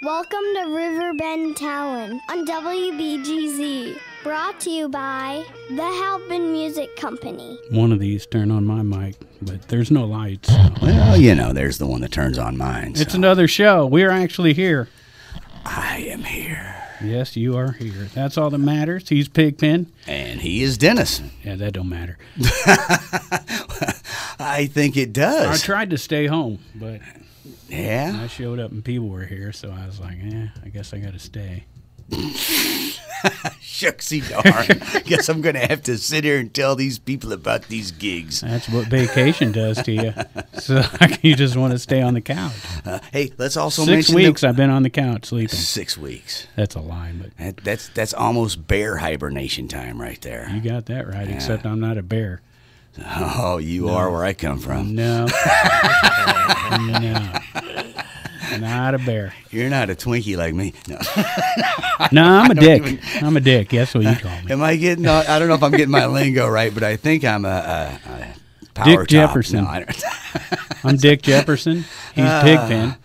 Welcome to Riverbend Talon on WBGZ. Brought to you by the Halpin Music Company. One of these turn on my mic, but there's no lights. Well, you know, there's the one that turns on mine. It's another show. We're actually here. I am here. Yes, you are here. That's all that matters. He's Pigpen. And he is Dennis. Yeah, that don't matter. I think it does. I tried to stay home, but yeah, I showed up and people were here, so I was like, I guess I got to stay. Shucksy darn. Guess I'm going to have to sit here and tell these people about these gigs. That's what vacation does to you. So you just want to stay on the couch. Hey, let's also 6 mention weeks I've been on the couch sleeping. 6 weeks. That's a lie, but That's almost bear hibernation time right there. You got that right, except I'm not a bear. Oh, you are where I come from. No. No. Not a bear. You're not a Twinkie like me. No, no, I'm a dick. I'm a dick. That's what you call me. Am I getting? I don't know if I'm getting my lingo right, but I think I'm a power Dick top. Jefferson. No, I don't. I'm Dick Jefferson. He's Pigpen.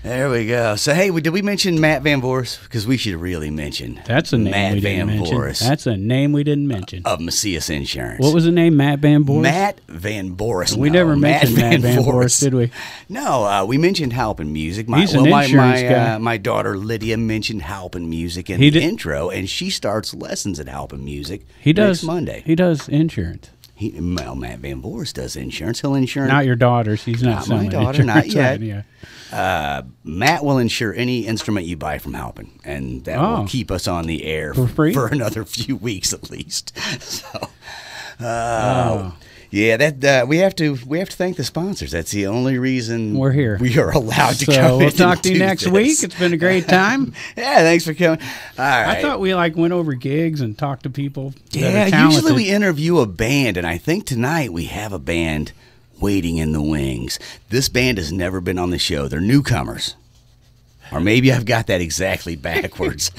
There we go. So, hey, did we mention Matt Van Voorhis? Because we should really mention That's a name Matt we didn't Van mention. Voorhis That's a name we didn't mention. of Macias Insurance. What was the name? Matt Van Voorhis? Matt Van Voorhis. We never mentioned Matt Van Voorhis, did we? No, we mentioned Halpin Music. He's an insurance guy. My daughter Lydia mentioned Halpin Music in the intro, and she starts lessons at Halpin Music next Monday. He does insurance. Well, Matt Van Voorhis does insurance. He'll insure. Not your daughter's. He's not my daughter. Insurance. Not yet. Right, yeah. Matt will insure any instrument you buy from Halpin, and that will keep us on the air for free for another few weeks at least. So, yeah, that we have to thank the sponsors. That's the only reason we're here. We are allowed to come. So we'll talk to you next week. It's been a great time. Yeah, thanks for coming. All right. I thought we went over gigs and talked to people. Yeah, usually we interview a band, and I think tonight we have a band waiting in the wings. This band has never been on the show. They're newcomers. Or maybe I've got that exactly backwards.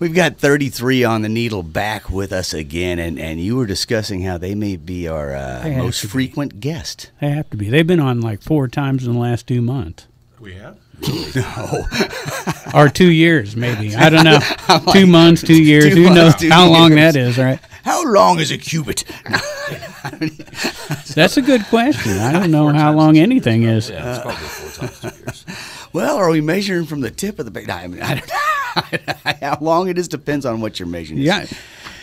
We've got 33 on the needle back with us again, and you were discussing how they may be our most frequent guest. They have to be. They've been on like 4 times in the last 2 months. We have? No. Or 2 years, maybe. I don't know. 2 months, 2 years. Who knows how long that is, right? How long is a cubit? That's a good question. I don't know how long anything is. Yeah, it's probably 4 times 2 years. Well, are we measuring from the tip of the back? I don't know. How long it is depends on what you're measuring. Yeah.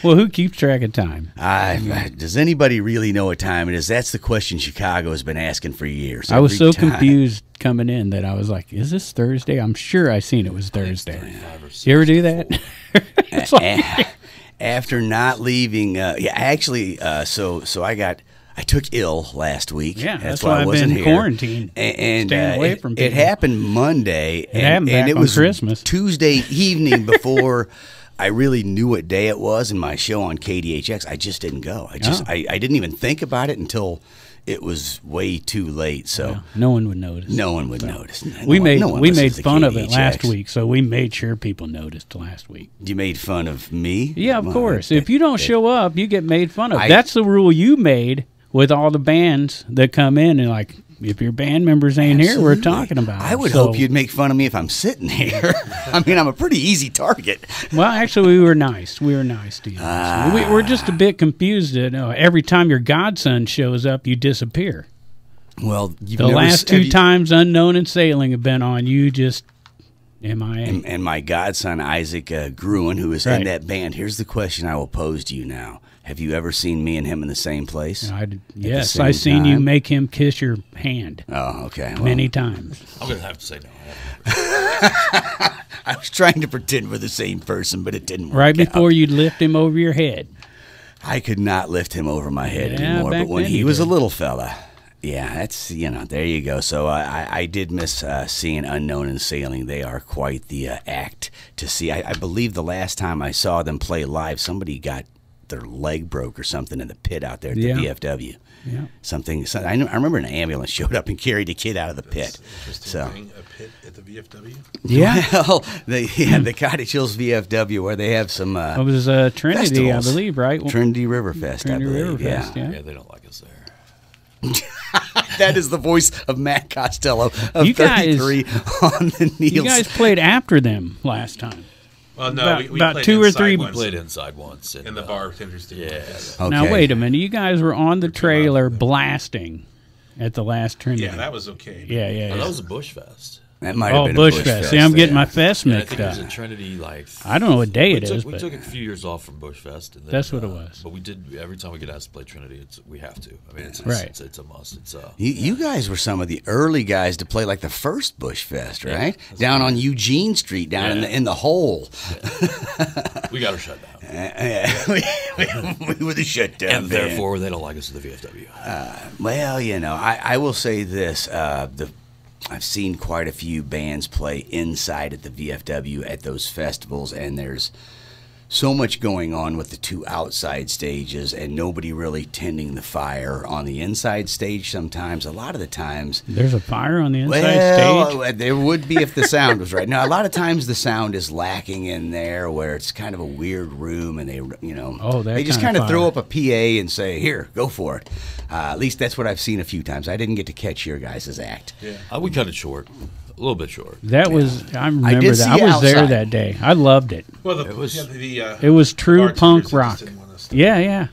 Well, who keeps track of time? Does anybody really know what time it is? That's the question Chicago has been asking for years. I was so confused coming in that I was like, is this Thursday? I'm sure I seen it was Thursday. You ever do that? After not leaving, so I took ill last week. Yeah, that's why I wasn't here. Quarantined and staying away from people. It happened Monday. And it was Christmas. Tuesday evening before I really knew what day it was in my show on KDHX. I just didn't go. I didn't even think about it until it was way too late. So no one would notice. No one would notice. We made fun of it last week, so we made sure people noticed last week. You made fun of me? Yeah, of course. If you don't show up, you get made fun of. That's the rule you made with all the bands that come in and like, if your band members ain't here, we're talking about it. I would hope you'd make fun of me if I'm sitting here. I mean, I'm a pretty easy target. Well, actually, we were nice. We were nice to you. We're just a bit confused that every time your godson shows up, you disappear. Well, the last 2 times Unknown and Sailing have been on, you just MIA. And my godson, Isaac Gruen, who is in that band, here's the question I will pose to you now. Have you ever seen me and him in the same place? Yes, I've seen you make him kiss your hand. Oh, okay. Well, many times. I'm going to have to say no. I was trying to pretend we're the same person, but it didn't work Right before you'd lift him over your head. I could not lift him over my head anymore, but when he was a little fella, yeah, that's, there you go. So I did miss seeing Unknown and Sailing. They are quite the act to see. I believe the last time I saw them play live, somebody got their leg broke or something in the pit out there at the VFW. Yeah. Something. I remember an ambulance showed up and carried a kid out of the pit. So a pit at the VFW. Yeah. Well, the Cottage Hills VFW where they have some. It was Trinity, festivals. I believe, right? Trinity Riverfest. Trinity I believe. Riverfest. Yeah. Yeah, they don't like us there. That is the voice of Matt Costello of You guys- 33 on the Needles. You guys played after them last time. Well, no, About- we about played 2 or inside 3 once. Played inside once. And the bartenders did. Yes. Okay. Now, wait a minute. You guys were on the trailer blasting at the last Trinity. Yeah, that was okay. Yeah, yeah, Oh, yeah. that was a Bush Fest. That might have Oh, been Bush a Bush Fest. Fest. See, I'm getting yeah. my fest Yeah, I mixed think it was up. in Trinity. Like I don't know what day we it took, is, we but took a few years off from Bush Fest. And then, That's what it was. But we did every time we get asked to play Trinity. We have to. I mean, it's Right. it's a must. It's You guys were some of the early guys to play like the first Bush Fest, right? Down on Eugene Street, down in the hole. we got her shut down. we were the shutdown And band. therefore, they don't like us at the VFW. Well, you know, I will say this: I've seen quite a few bands play inside at the VFW at those festivals, and there's so much going on with the two outside stages and nobody really tending the fire on the inside stage sometimes. A lot of the times... There's a fire on the inside Well, stage? there would be if the sound was right. Now, a lot of times the sound is lacking in there where it's kind of a weird room and they, you know, they just kind of throw up a PA and say, here, go for it. At least that's what I've seen a few times. I didn't get to catch your guys' act. Yeah. We cut it short. A little bit short. That was, I remember did that. see I was there outside. that day. I loved it. Well, It was- It was true bartenders punk that just rock. didn't want us to- Yeah, yeah.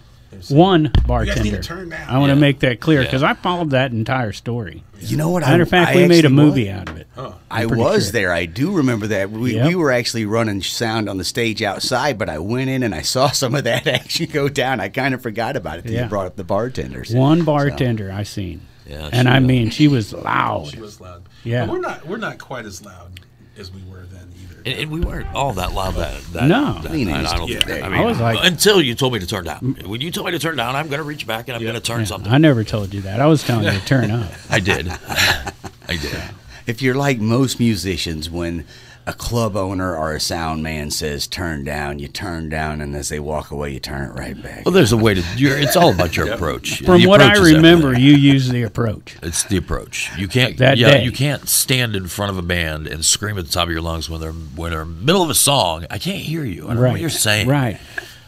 One bartender. need to turn down. I want to Yeah. make that clear Yeah. because I followed that entire story. You know what? Matter of fact, I we made a actually movie was. out of it. I pretty was sure. there. I do remember that. We Yep. were actually running sound on the stage outside, but I went in and I saw some of that action go down. I kind of forgot about it till Yeah. you brought up the bartenders. One bartender I seen. Yeah, And she I was. mean, she was loud. She was loud. Yeah. But we're not quite as loud as we were then either. And we weren't all that loud that No. that I mean, night. I don't yeah. think. I mean, was like- until you told me to turn down. When you told me to turn down, I'm going to reach back and I'm going to turn Yeah, something. I never told you that. I was telling you to turn up. I did. I did. If you're like most musicians, when a club owner or a sound man says turn down, you turn down, and as they walk away, you turn it right back. Well, there's a way to. It's all about your approach. From The what I approach is remember, everything. you used the approach. It's the approach. You can't. That day. You can't stand in front of a band and scream at the top of your lungs when they're in the middle of a song. I can't hear you. I don't know what you're saying. Right.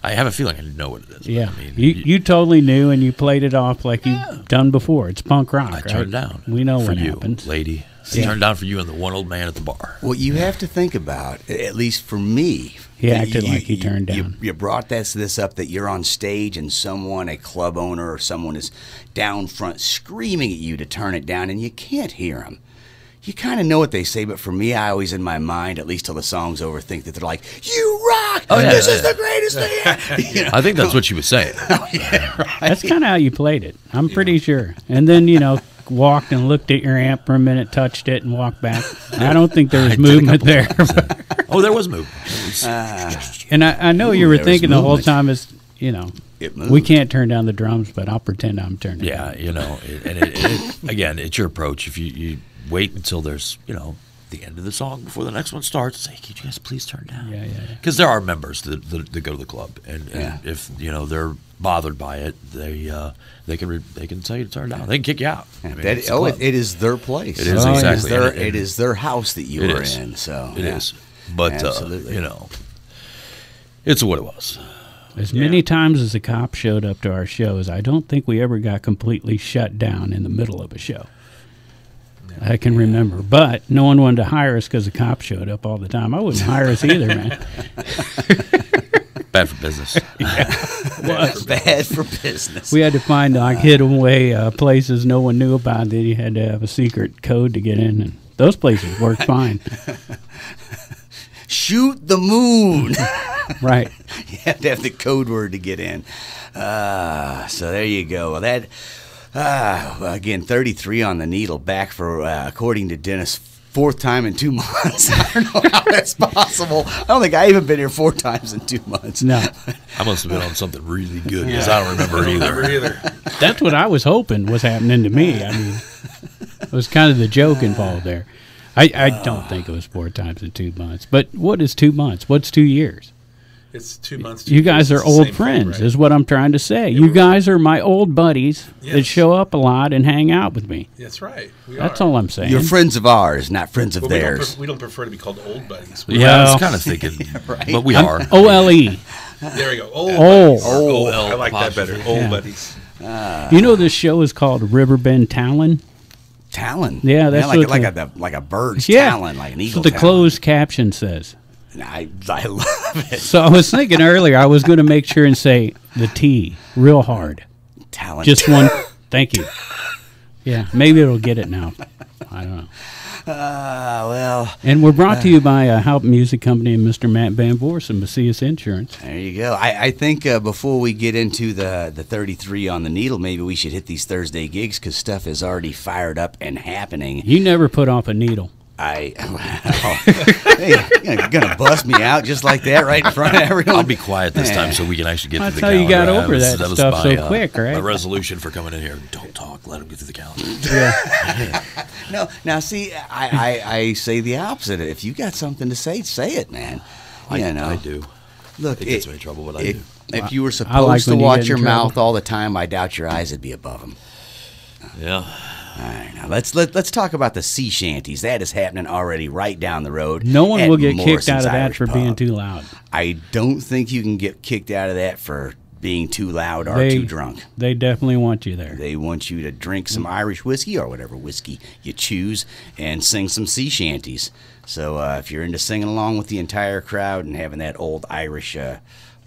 I have a feeling I know what it is. Yeah. I mean, you totally knew and you played it off like you've done before. It's punk rock, I right? turned down. We know for what you, happens. lady. Yeah. Turned down for you and the one old man at the bar. What you have to think about, at least for me, He acted like he turned down. You brought this up that you're on stage and someone, a club owner or someone, is down front screaming at you to turn it down, and you can't hear them. You kind of know what they say, but for me, I always in my mind, at least till the song's over, think that they're like, "You rock! This is the greatest thing!" You know? I think that's what she was saying. That's kind of how you played it. I'm pretty sure. And then, walked and looked at your amp for a minute, touched it, and walked back. I don't think there was movement there. Oh, there was movement. And I know you Ooh, were there was thinking the whole movement. time is, It moved. we can't turn down the drums, but I'll pretend I'm turning Yeah, down. Again, it's your approach. If you wait until there's, the end of the song before the next one starts, say, could you guys please turn down? Yeah. Because there are members that go to the club, and Yeah. if they're bothered by it, they can tell you to turn down. They can kick you out. I mean, it's a club. It is their place. It is, So exactly. It is their house that you It were is. in. So It yeah. is. But Absolutely. it's what it was. As many times as the cops showed up to our shows, I don't think we ever got completely shut down in the middle of a show. I can remember. But no one wanted to hire us because the cops showed up all the time. I wouldn't hire us either, man. Bad for business. Bad for business. We had to find hidden away places no one knew about that you had to have a secret code to get in. And those places worked fine. Shoot the moon. Right. You have to have the code word to get in. So there you go. Well, that again, 33 on the needle, back for according to Dennis, fourth time in 2 months. I don't know how that's possible. I don't think I even been here 4 times in 2 months. No. I must have been on something really good because I don't remember it either. That's what I was hoping was happening to me. I mean, it was kind of the joke involved there. I don't think it was 4 times in 2 months. But what is 2 months? What's 2 years? It's 2 months. You guys are It's the old same friends, thing, right? is what I'm trying to say. You guys are my old buddies that Yes. show up a lot and hang out with me. That's right. That's all I'm saying. You're friends of ours, not friends of But theirs. we don't prefer to be called old buddies. Yeah, I Well- was kind of thinking, but we are. OLE. There we go. Old Oh. buddies. I like that apostrophe. better. Old Yeah. buddies. You know, this show is called Riverbend Talon. Talon. Yeah, that's like a bird's Yeah. talon, like an That's eagle what the talon. closed caption says. I love it. So I was thinking earlier I was going to make sure and say the T real hard. Talon. Just one. Thank you. Yeah, maybe it'll get it now. I don't know. Well, And we're brought to you by Halpin Music Company and Mr. Matt Van Voorhis and Macias Insurance. there you go. I think before we get into the 33 on the needle, maybe we should hit these Thursday gigs because stuff is already fired up and happening. You never put off a needle. Hey, you're gonna bust me out just like that right in front of everyone. I'll be quiet this time so we can actually get That's to the how you calendar. got over that was stuff my, so quick, right? My resolution for coming in here: don't talk, let them get through the calendar. Yeah. No, now see, I say the opposite. If you got something to say it, man. I do. Look, It gets me in trouble, but I do. If you were I supposed like to when you watch get your in trouble. mouth all the time, I doubt your eyes would be above them. Yeah. All right, now let's talk about the sea shanties. That is happening already right down the road. No one at will get kicked Morrison's out of that Irish for Pub. being too loud. I don't think you can get kicked out of that for being too loud or too drunk. They definitely want you there. They want you to drink some Irish whiskey or whatever whiskey you choose and sing some sea shanties. So if you're into singing along with the entire crowd and having that old Irish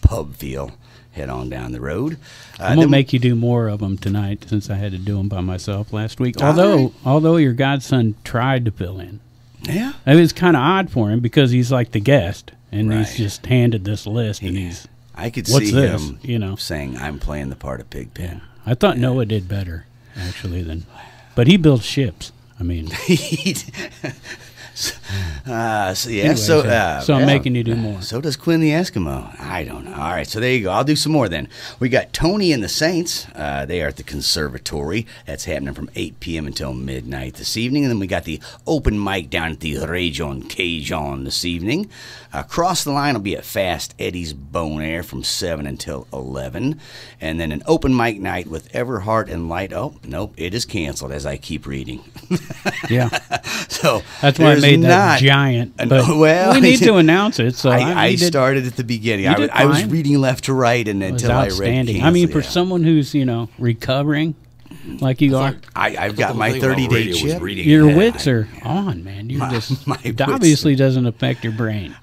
pub feel, head on down the road. I'm gonna make you do more of them tonight since I had to do them by myself last week. All right. Although your godson tried to fill in, Yeah. it was kind of odd for him because he's like the guest and he's Right. just handed this list and he's I could What's see this? him You know. saying, I'm playing the part of Pigpen. yeah. I thought Noah did better actually but he builds ships. I mean, So anyway, so I'm yeah. making you do more. So does Quinn the Eskimo. I don't know. All right, so there you go. I'll do some more then. We got Tony and the Saints. They are at the Conservatory. That's happening from 8 p.m. until midnight this evening. And then we got the open mic down at the Ragin Cajun this evening. Across the line will be at Fast Eddie's Bone Air from 7 until 11. And then an open mic night with Everhart and Light. Oh, nope, it is canceled as I keep reading. Yeah, So that's why I there's made that not- giant. Uh, But well, we need to announce it. So I started at the beginning. You did I was fine. reading left to right and It was until I read outstanding. cancel, I mean, for yeah. someone who's recovering like you are, I've got my 30-day chip. your wits are on, man. You're just my it wits- obviously doesn't affect your brain.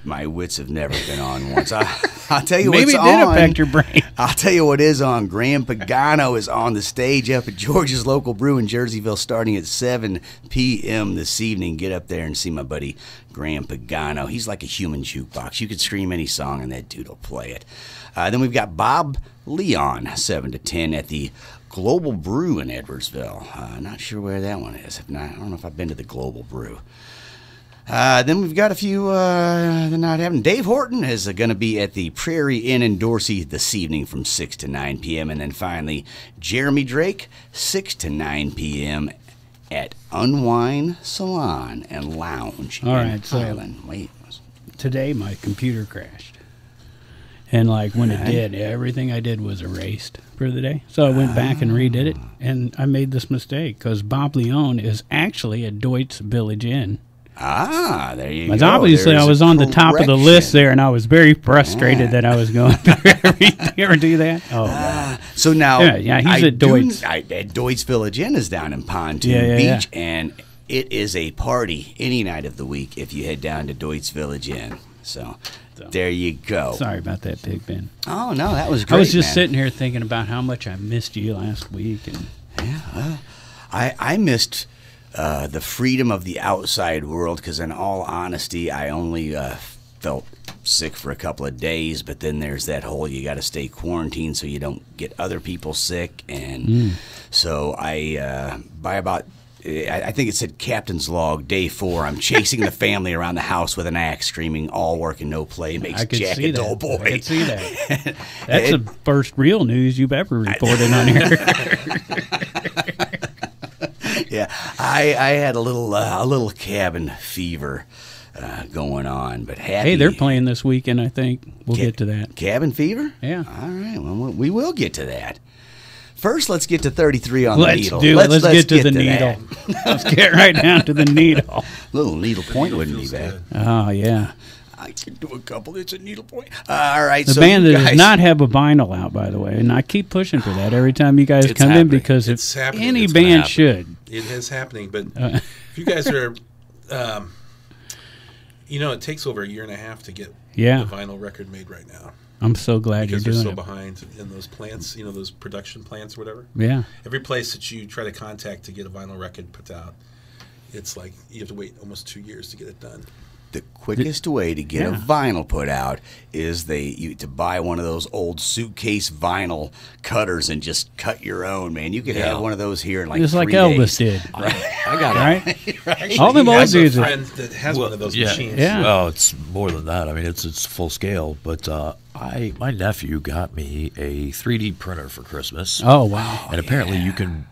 My wits have never been on once. I'll tell you Maybe what's it did on. affect your brain. I'll tell you what is on. Graham Pagano is on the stage up at George's local brew in Jerseyville starting at 7 p.m. this evening. Get up there and see my buddy Graham Pagano. He's like a human jukebox. You could scream any song and that dude will play it. Then we've got Bob Leon, 7 to 10 at the Global Brew in Edwardsville. Not sure where that one is. I don't know if I've been to the Global Brew. Then we've got a few they're not having. Dave Horton is going to be at the Prairie Inn in Dorsey this evening from 6 to 9 p.m. And then finally, Jeremy Drake, 6 to 9 p.m. at Unwind Salon and Lounge All in right, so- Highland. Wait. Today, my computer crashed. And when it did, everything I did was erased for the day. So I went back and redid it, and I made this mistake because Bob Leon is actually at Doit's Village Inn. There you But go. obviously, There's I was a on the top of the list correction. there, and I was very frustrated that I was going through everything. You ever do that? Oh, God. So now, Yeah, he's at Doit's. At Doit's Village Inn is down in Pontoon Yeah, Beach, and it is a party any night of the week if you head down to Doit's Village Inn. So there you go. Sorry about that, Big Ben. Oh no, that was great. I was just man. sitting here thinking about how much I missed you last week, and I missed the freedom of the outside world because, in all honesty, I only felt sick for a couple of days. But then there's that whole you got to stay quarantined so you don't get other people sick, and so I by about. I think it said Captain's Log, day 4. I'm chasing the family around the house with an axe, screaming, "All work and no play makes I could Jack see a dull that. boy." I could see that. That's the first real news you've ever reported on here. Yeah, I had a little cabin fever going on, but happy. Hey, they're playing this weekend, I think. We'll get to that. Cabin fever. Yeah. All right. Well, we will get to that. First, let's get to 33 on the Let's needle. do it. Let's get to the needle. that. Let's get right down to the needle. Little needle point wouldn't be feels bad. good. Oh, yeah. I could do a couple. It's a needlepoint. All right. The so band you does guys, not have a vinyl out, by the way, and I keep pushing for that every time you guys It's come in happening. because It's if happening. any It's gonna band happen. should. It is happening, but if you guys are, it takes over a year and a half to get Yeah. the vinyl record made right now. I'm so glad Because you're they're doing so it. behind in those plants, those production plants or whatever. Yeah. Every place that you try to contact to get a vinyl record put out, it's like you have to wait almost 2 years to get it done. the quickest way to get a Yeah. vinyl put out is to buy one of those old suitcase vinyl cutters and just cut your own, man. You could have one of those here in like Just 3 like days. Elvis did. I got it. Right? All them He old has a dudes. friend that has one of those machines. Yeah. Well, it's more than that. I mean, it's full scale. But my nephew got me a 3D printer for Christmas. Oh, wow. And apparently you can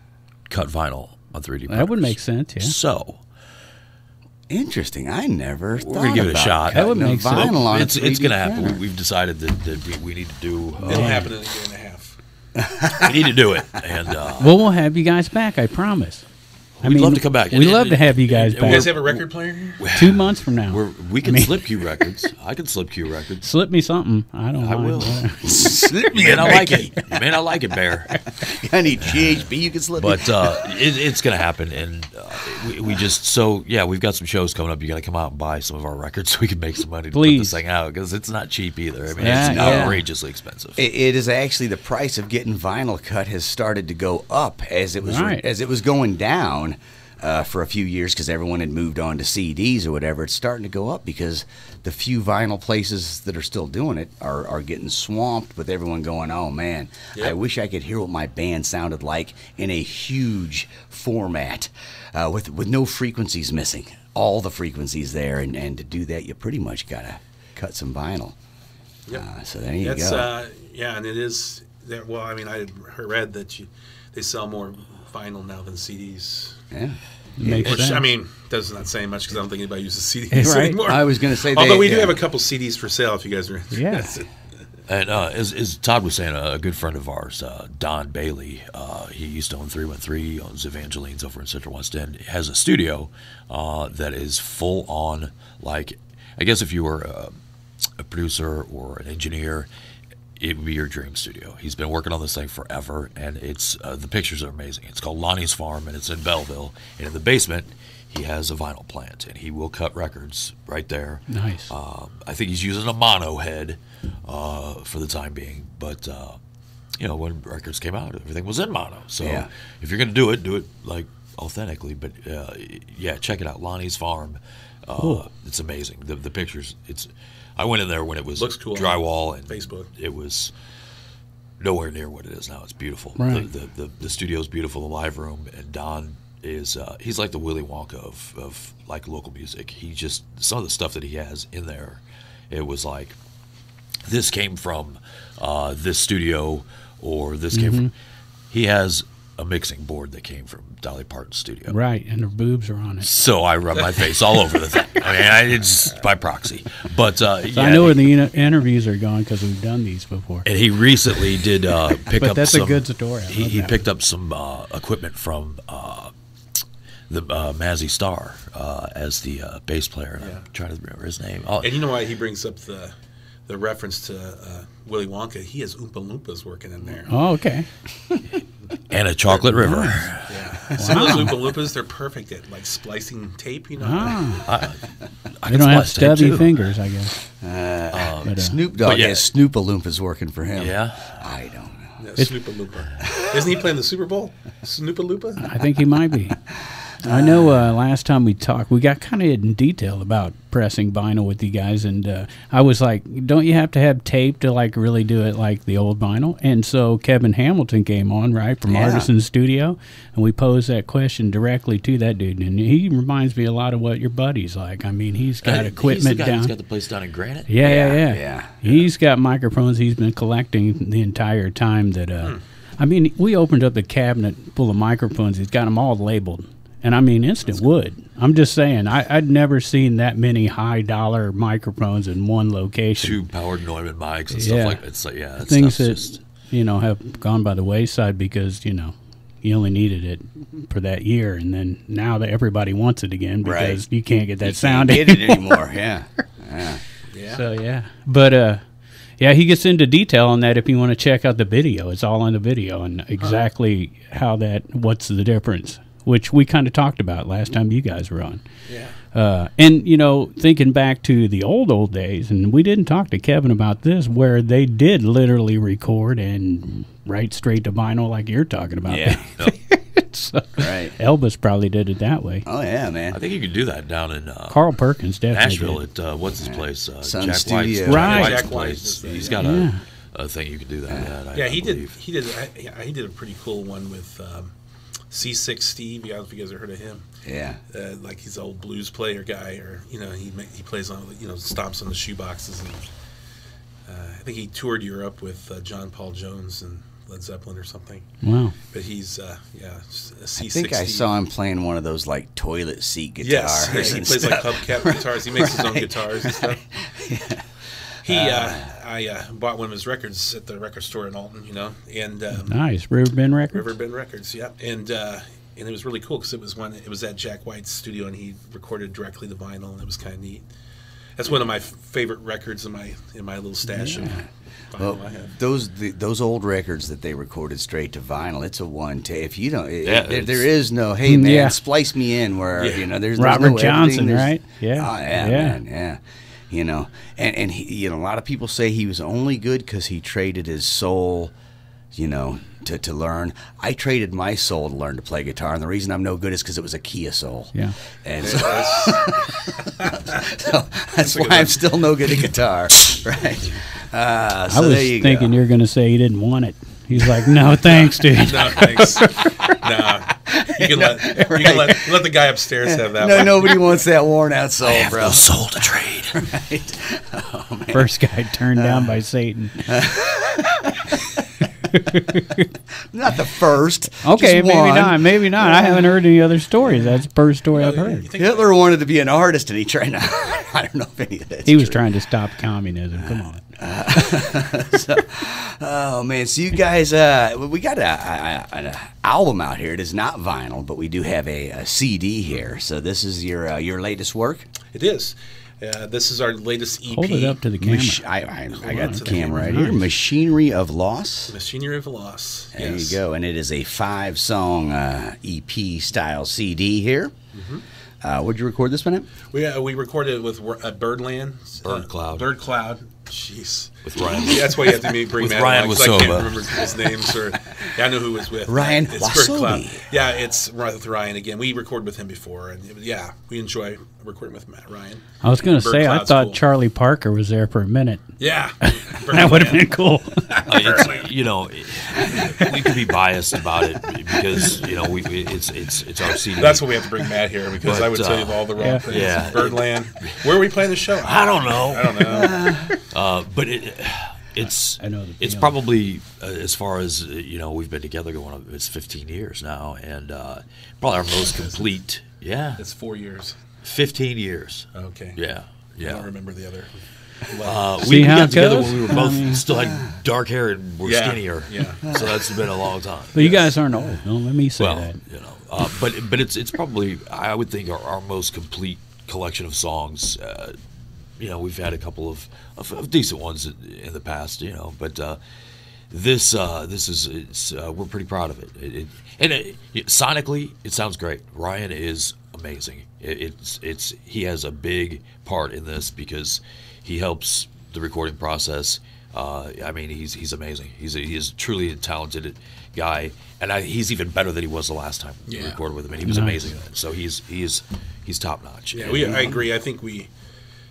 cut vinyl on 3D printers. That would make sense, yeah. So Interesting. I never thought gonna give it a about shot. cutting That would a make sense. vinyl on a it's 3D going to happen. printer. We've decided that we need to do. It'll happen in a year and a half. We need to do it. And Well, we'll have you guys back, I promise. We'd love to come back. We'd love to have you guys You guys back. have a record player here? 2 months from now. we can slip cue records. I can slip cue records. Slip me something. I don't I mind. will. Slip You me may a not like Mickey. it. You may not like it, Bear. I need GHB. You can slip me. But it's going to happen, and we just we've got some shows coming up. You got to come out and buy some of our records so we can make some money to put Please. this thing out because it's not cheap either. I mean, Yeah, it's yeah. outrageously expensive. It is actually the price of getting vinyl cut has started to go up as it was Right. as it was going down for a few years because everyone had moved on to CDs or whatever. It's starting to go up because the few vinyl places that are still doing it are getting swamped with everyone going, oh man, I wish I could hear what my band sounded like in a huge format with no frequencies missing. All the frequencies there, and to do that you pretty much got to cut some vinyl. Yep. So there you That's go. and it is. Well, I mean, I read that they sell more vinyl now than CDs. Yeah. Makes Which, sense. I mean, doesn't not say much because I don't think anybody uses CDs Right. anymore. I was going to say, Although we do have a couple CDs for sale if you guys are interested. Yeah. And as Todd was saying, a good friend of ours, Don Bailey, he used to own 313, owns Evangeline's over in Central West End, has a studio that is full on, like, I guess if you were a producer or an engineer, it would be your dream studio. He's been working on this thing forever, and it's the pictures are amazing. It's called Lonnie's Farm, and it's in Belleville. And in the basement, he has a vinyl plant, and he will cut records right there. Nice. I think he's using a mono head for the time being, but when records came out, everything was in mono. So Yeah. if you're going to do it like authentically. But check it out, Lonnie's Farm. Cool. It's amazing. The pictures. I went in there when it was Looks cool on drywall and Facebook. It was nowhere near what it is now. It's beautiful. Right. The studio's beautiful. The live room, and Don is he's like the Willy Wonka of like local music. He just some of the stuff that he has in there, it was like this came from this studio or this came from. He has a mixing board that came from Dolly Parton's studio. Right, and her boobs are on it. So I rub my face all over the thing. I mean, it's by proxy. But So I know where the interviews are going because we've done these before. And he recently did pick But up that's some. a good story. I love He that picked up some equipment from the Mazzy Star as the bass player. And I'm trying to remember his name. And you know why he brings up the reference to Willy Wonka? He has Oompa Loompas working in there. Oh, okay. And a chocolate river. Yeah. Some of those Oompa Loompas, they're perfect at like splicing tape, you know. I They can don't have splice tape, stubby too. fingers, I guess. But, Snoop Dogg but yeah. has Snoop-a-Loompas working for him. Yeah. I don't know. Yeah, Snoopa Loopa. Isn't he playing the Super Bowl? Snoopa Loopa? I think he might be. I know last time we talked, we got kind of in detail about pressing vinyl with you guys, and I was like, don't you have to have tape to like really do it like the old vinyl? And so Kevin Hamilton came on, right, from Artisan Studio, and we posed that question directly to that dude, and he reminds me a lot of what your buddy's like. I mean, he's got equipment He's the guy down. He's got the place down in Granite. Yeah. He's got microphones he's been collecting the entire time that, I mean, we opened up the cabinet full of microphones. He's got them all labeled. And I mean, instant wood. I'm just saying, I'd never seen that many high-dollar microphones in one location. 2 powered Neumann mics and stuff like that. It's like, that Things stuff's that, just... have gone by the wayside because, you only needed it for that year. And then now that everybody wants it again because you can't get that sound Can't get it anymore, yeah. Yeah, So yeah, but yeah, he gets into detail on that. If you want to check out the video, it's all on the video and exactly what's the difference, which we kind of talked about last time you guys were on. Yeah. And you know, thinking back to the old days, and we didn't talk to Kevin about this, where they did literally record and write straight to vinyl, like you're talking about. Yeah. So Right. Elvis probably did it that way. Oh yeah, man. I think you could do that down in Carl Perkins definitely Nashville did. at what's his place? Sun Jack Studio. White's, Right. White's Jack place. White's, He's yeah. got Yeah. a thing you could do that. at, Yeah, I he did. believe. He did. He did a pretty cool one with C6 Steve. If you guys have heard of him, Yeah. like he's an old blues player guy, or you know, he plays on, you know, stomps on the shoeboxes, and I think he toured Europe with John Paul Jones and Led Zeppelin or something. Wow. But he's C6. I think I Steve. saw him playing one of those like toilet seat guitars. Yes, he and plays stuff. like hubcap guitars. He makes his own guitars and stuff. I bought one of his records at the record store in Alton, you know, and Nice. Riverbend Records? Riverbend Records, yeah, and it was really cool because it was at Jack White's studio, and he recorded directly the vinyl, and it was kind of neat. That's one of my favorite records in my little stash of vinyl Well, I have. those old records that they recorded straight to vinyl, it's a one take. If you don't, there it's- is no, hey man, Yeah. splice me in where Yeah. you know there's Robert no Johnson, editing, right? Yeah. Oh, yeah, Yeah. man, yeah. You know, and he, you know, a lot of people say he was only good because he traded his soul, you know, to learn. I traded my soul to learn to play guitar, and the reason I'm no good is because it was a Kia Soul. Yeah. And so, so that's why I'm still no good at guitar, right? I So was there you thinking go. you're going to say he didn't want it. He's like, no, thanks, dude. No, thanks. No, you can let the guy upstairs have that No, one. nobody wants that worn out soul, I have bro. no soul to trade. Right? Oh, man. First guy turned down by Satan. Not the first. Okay, just maybe one. not. Maybe not. I haven't heard any other stories. That's the first story I've You heard. think- Hitler wanted to be an artist, and he tried. I don't know if any of that. He was trying to stop communism. Come on. Oh man! So you guys, we got an album out here. It is not vinyl, but we do have a CD here. So this is your latest work. It is. This is our latest EP. Hold it up to the camera. I got the to the camera right camera. here. Machinery of Loss. Machinery of Loss. There Yes. you go, and it is a 5-song EP style CD here. Where'd you record this one at? We recorded it with Birdland. Bird Cloud. Bird Cloud. Jeez. With Ryan. Yeah, that's why you have to bring With Matt Ryan along, 'cause I can't Wasoba. remember his names. I know who was with. Ryan It's Bird Wasobi. Cloud. Yeah, it's with Ryan again. We recorded with him before, and we enjoy recording with Ryan. I was going to Bird say, I Cloud's thought cool. Charlie Parker was there for a minute. Yeah. That would have been cool. It's, you know, we could be biased about it because you know it's our CD. That's why we have to bring Matt here, because But, I would tell you all the wrong yeah. things. Yeah. Birdland. Where are we playing the show? I don't know. I don't know. But it's I know the it's feeling. probably as far as you know, we've been together going on, it's 15 years now, and probably our most complete. Yeah, It's 4 years. 15 years. Okay. Yeah, I don't yeah. remember the other. We how got it together goes? when we were both still had dark hair and were Yeah, skinnier. yeah. So that's been a long time. But you guys aren't old. Don't let me say Well, that. you know, but it's probably, I would think, our most complete collection of songs. You know, we've had a couple of decent ones in the past, you know, but this is we're pretty proud of it. Sonically, it sounds great. Ryan is amazing. He has a big part in this because he helps the recording process. I mean, he's amazing. He is truly a talented guy, and he's even better than he was the last time we recorded with him. And he was amazing at it. So he's top notch. Yeah, I agree. I think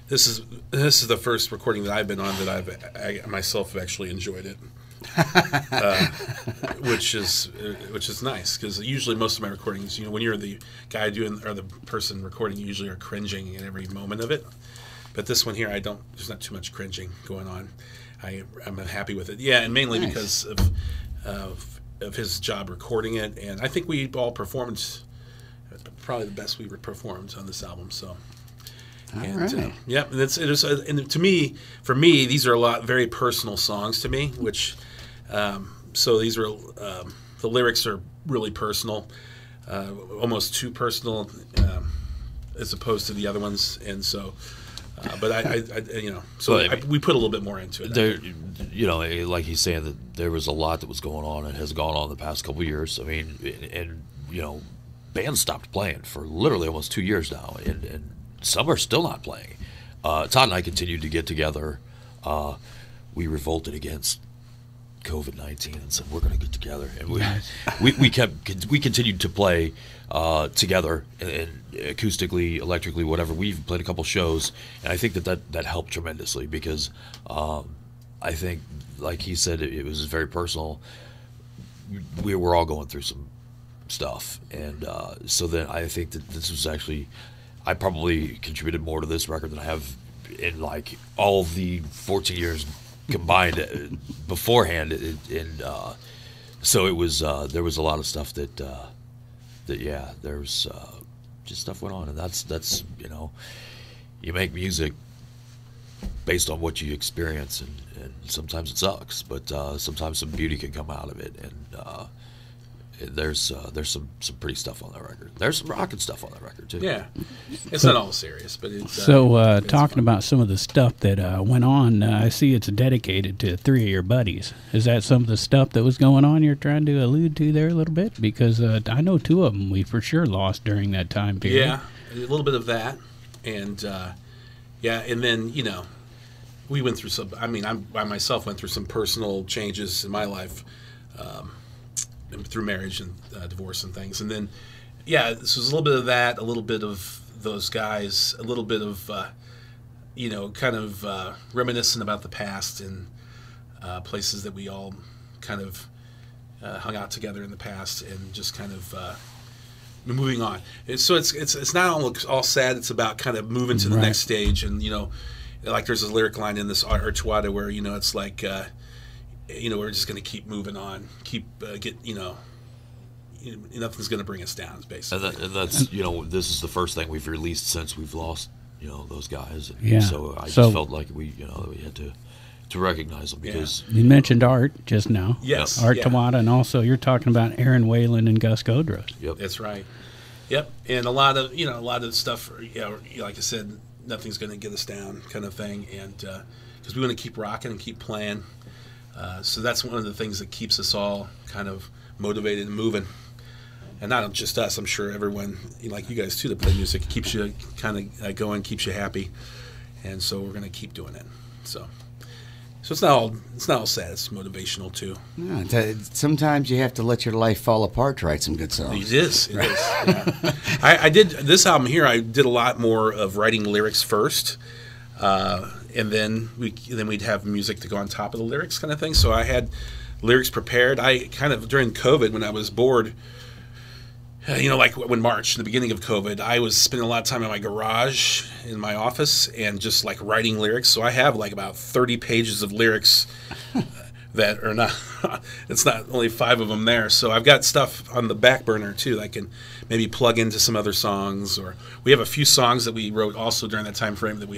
this is the first recording that I've been on that I myself have actually enjoyed it, which is nice, because usually most of my recordings, you know, when you're the guy doing or the person recording, you usually are cringing at every moment of it. But this one here, there's not too much cringing going on. I'm happy with it. Yeah, and mainly because of his job recording it, and I think we all performed probably the best we performed on this album. So. And, right. yeah, and and to me, for me, these are very personal songs to me. Which, so these are the lyrics are really personal, almost too personal, as opposed to the other ones. And so, But I so we put a little bit more into it. There, like he's saying that there was a lot that was going on and has gone on the past couple of years. I mean, and bands stopped playing for literally almost 2 years now, and some are still not playing. Todd and I continued to get together. We revolted against COVID-19 and said we're going to get together, and we continued to play together and acoustically, electrically, whatever. We've played a couple shows, and I think that helped tremendously because I think, like he said, it was very personal. We were all going through some stuff, and so then I think that this was actually, I probably contributed more to this record than I have in like all the 14 years combined beforehand, and so it was there was a lot of stuff that there was just stuff went on, and that's you make music based on what you experience, and sometimes it sucks, but sometimes some beauty can come out of it, and there's some pretty stuff on that record. There's some rockin' stuff on that record too. Yeah, it's not all serious, but it's talking about some of the stuff that went on. I see it's dedicated to 3 of your buddies. Is that some of the stuff that was going on you're trying to allude to there a little bit? Because I know 2 of them we for sure lost during that time period. Yeah, a little bit of that, and and then we went through some. I mean, I myself went through some personal changes in my life. Through marriage and divorce and things, and then this was a little bit of that, a little bit of those guys, a little bit of kind of reminiscent about the past and places that we all kind of hung out together in the past, and just kind of moving on. So it's not all sad. It's about kind of moving to the next stage, and like there's a lyric line in this Archwada where it's like. We're just going to keep moving on, nothing's going to bring us down, basically. And that's, this is the first thing we've released since we've lost, those guys. And so I just felt like we had to recognize them because. You mentioned Art just now. Yes. Art Tawada, and also you're talking about Aaron Whalen and Gus Godros. Yep. That's right. Yep. And a lot of stuff, like I said, nothing's going to get us down kind of thing. And because we want to keep rocking and keep playing. So that's one of the things that keeps us all kind of motivated and moving. And not just us, I'm sure everyone, like you guys too, that play music, keeps you kind of going, keeps you happy. And so we're going to keep doing it. So it's not all sad. It's motivational too. No, sometimes you have to let your life fall apart to write some good songs. It is. Yeah. I did this album here. I did a lot more of writing lyrics first. And then we'd have music to go on top of the lyrics kind of thing. So I had lyrics prepared. I kind of, during COVID, when I was bored, like when March, the beginning of COVID, I was spending a lot of time in my garage, in my office, and just like writing lyrics. So I have like about 30 pages of lyrics that are not, it's not only 5 of them there. So I've got stuff on the back burner too that I can maybe plug into some other songs. Or we have a few songs that we wrote also during that time frame that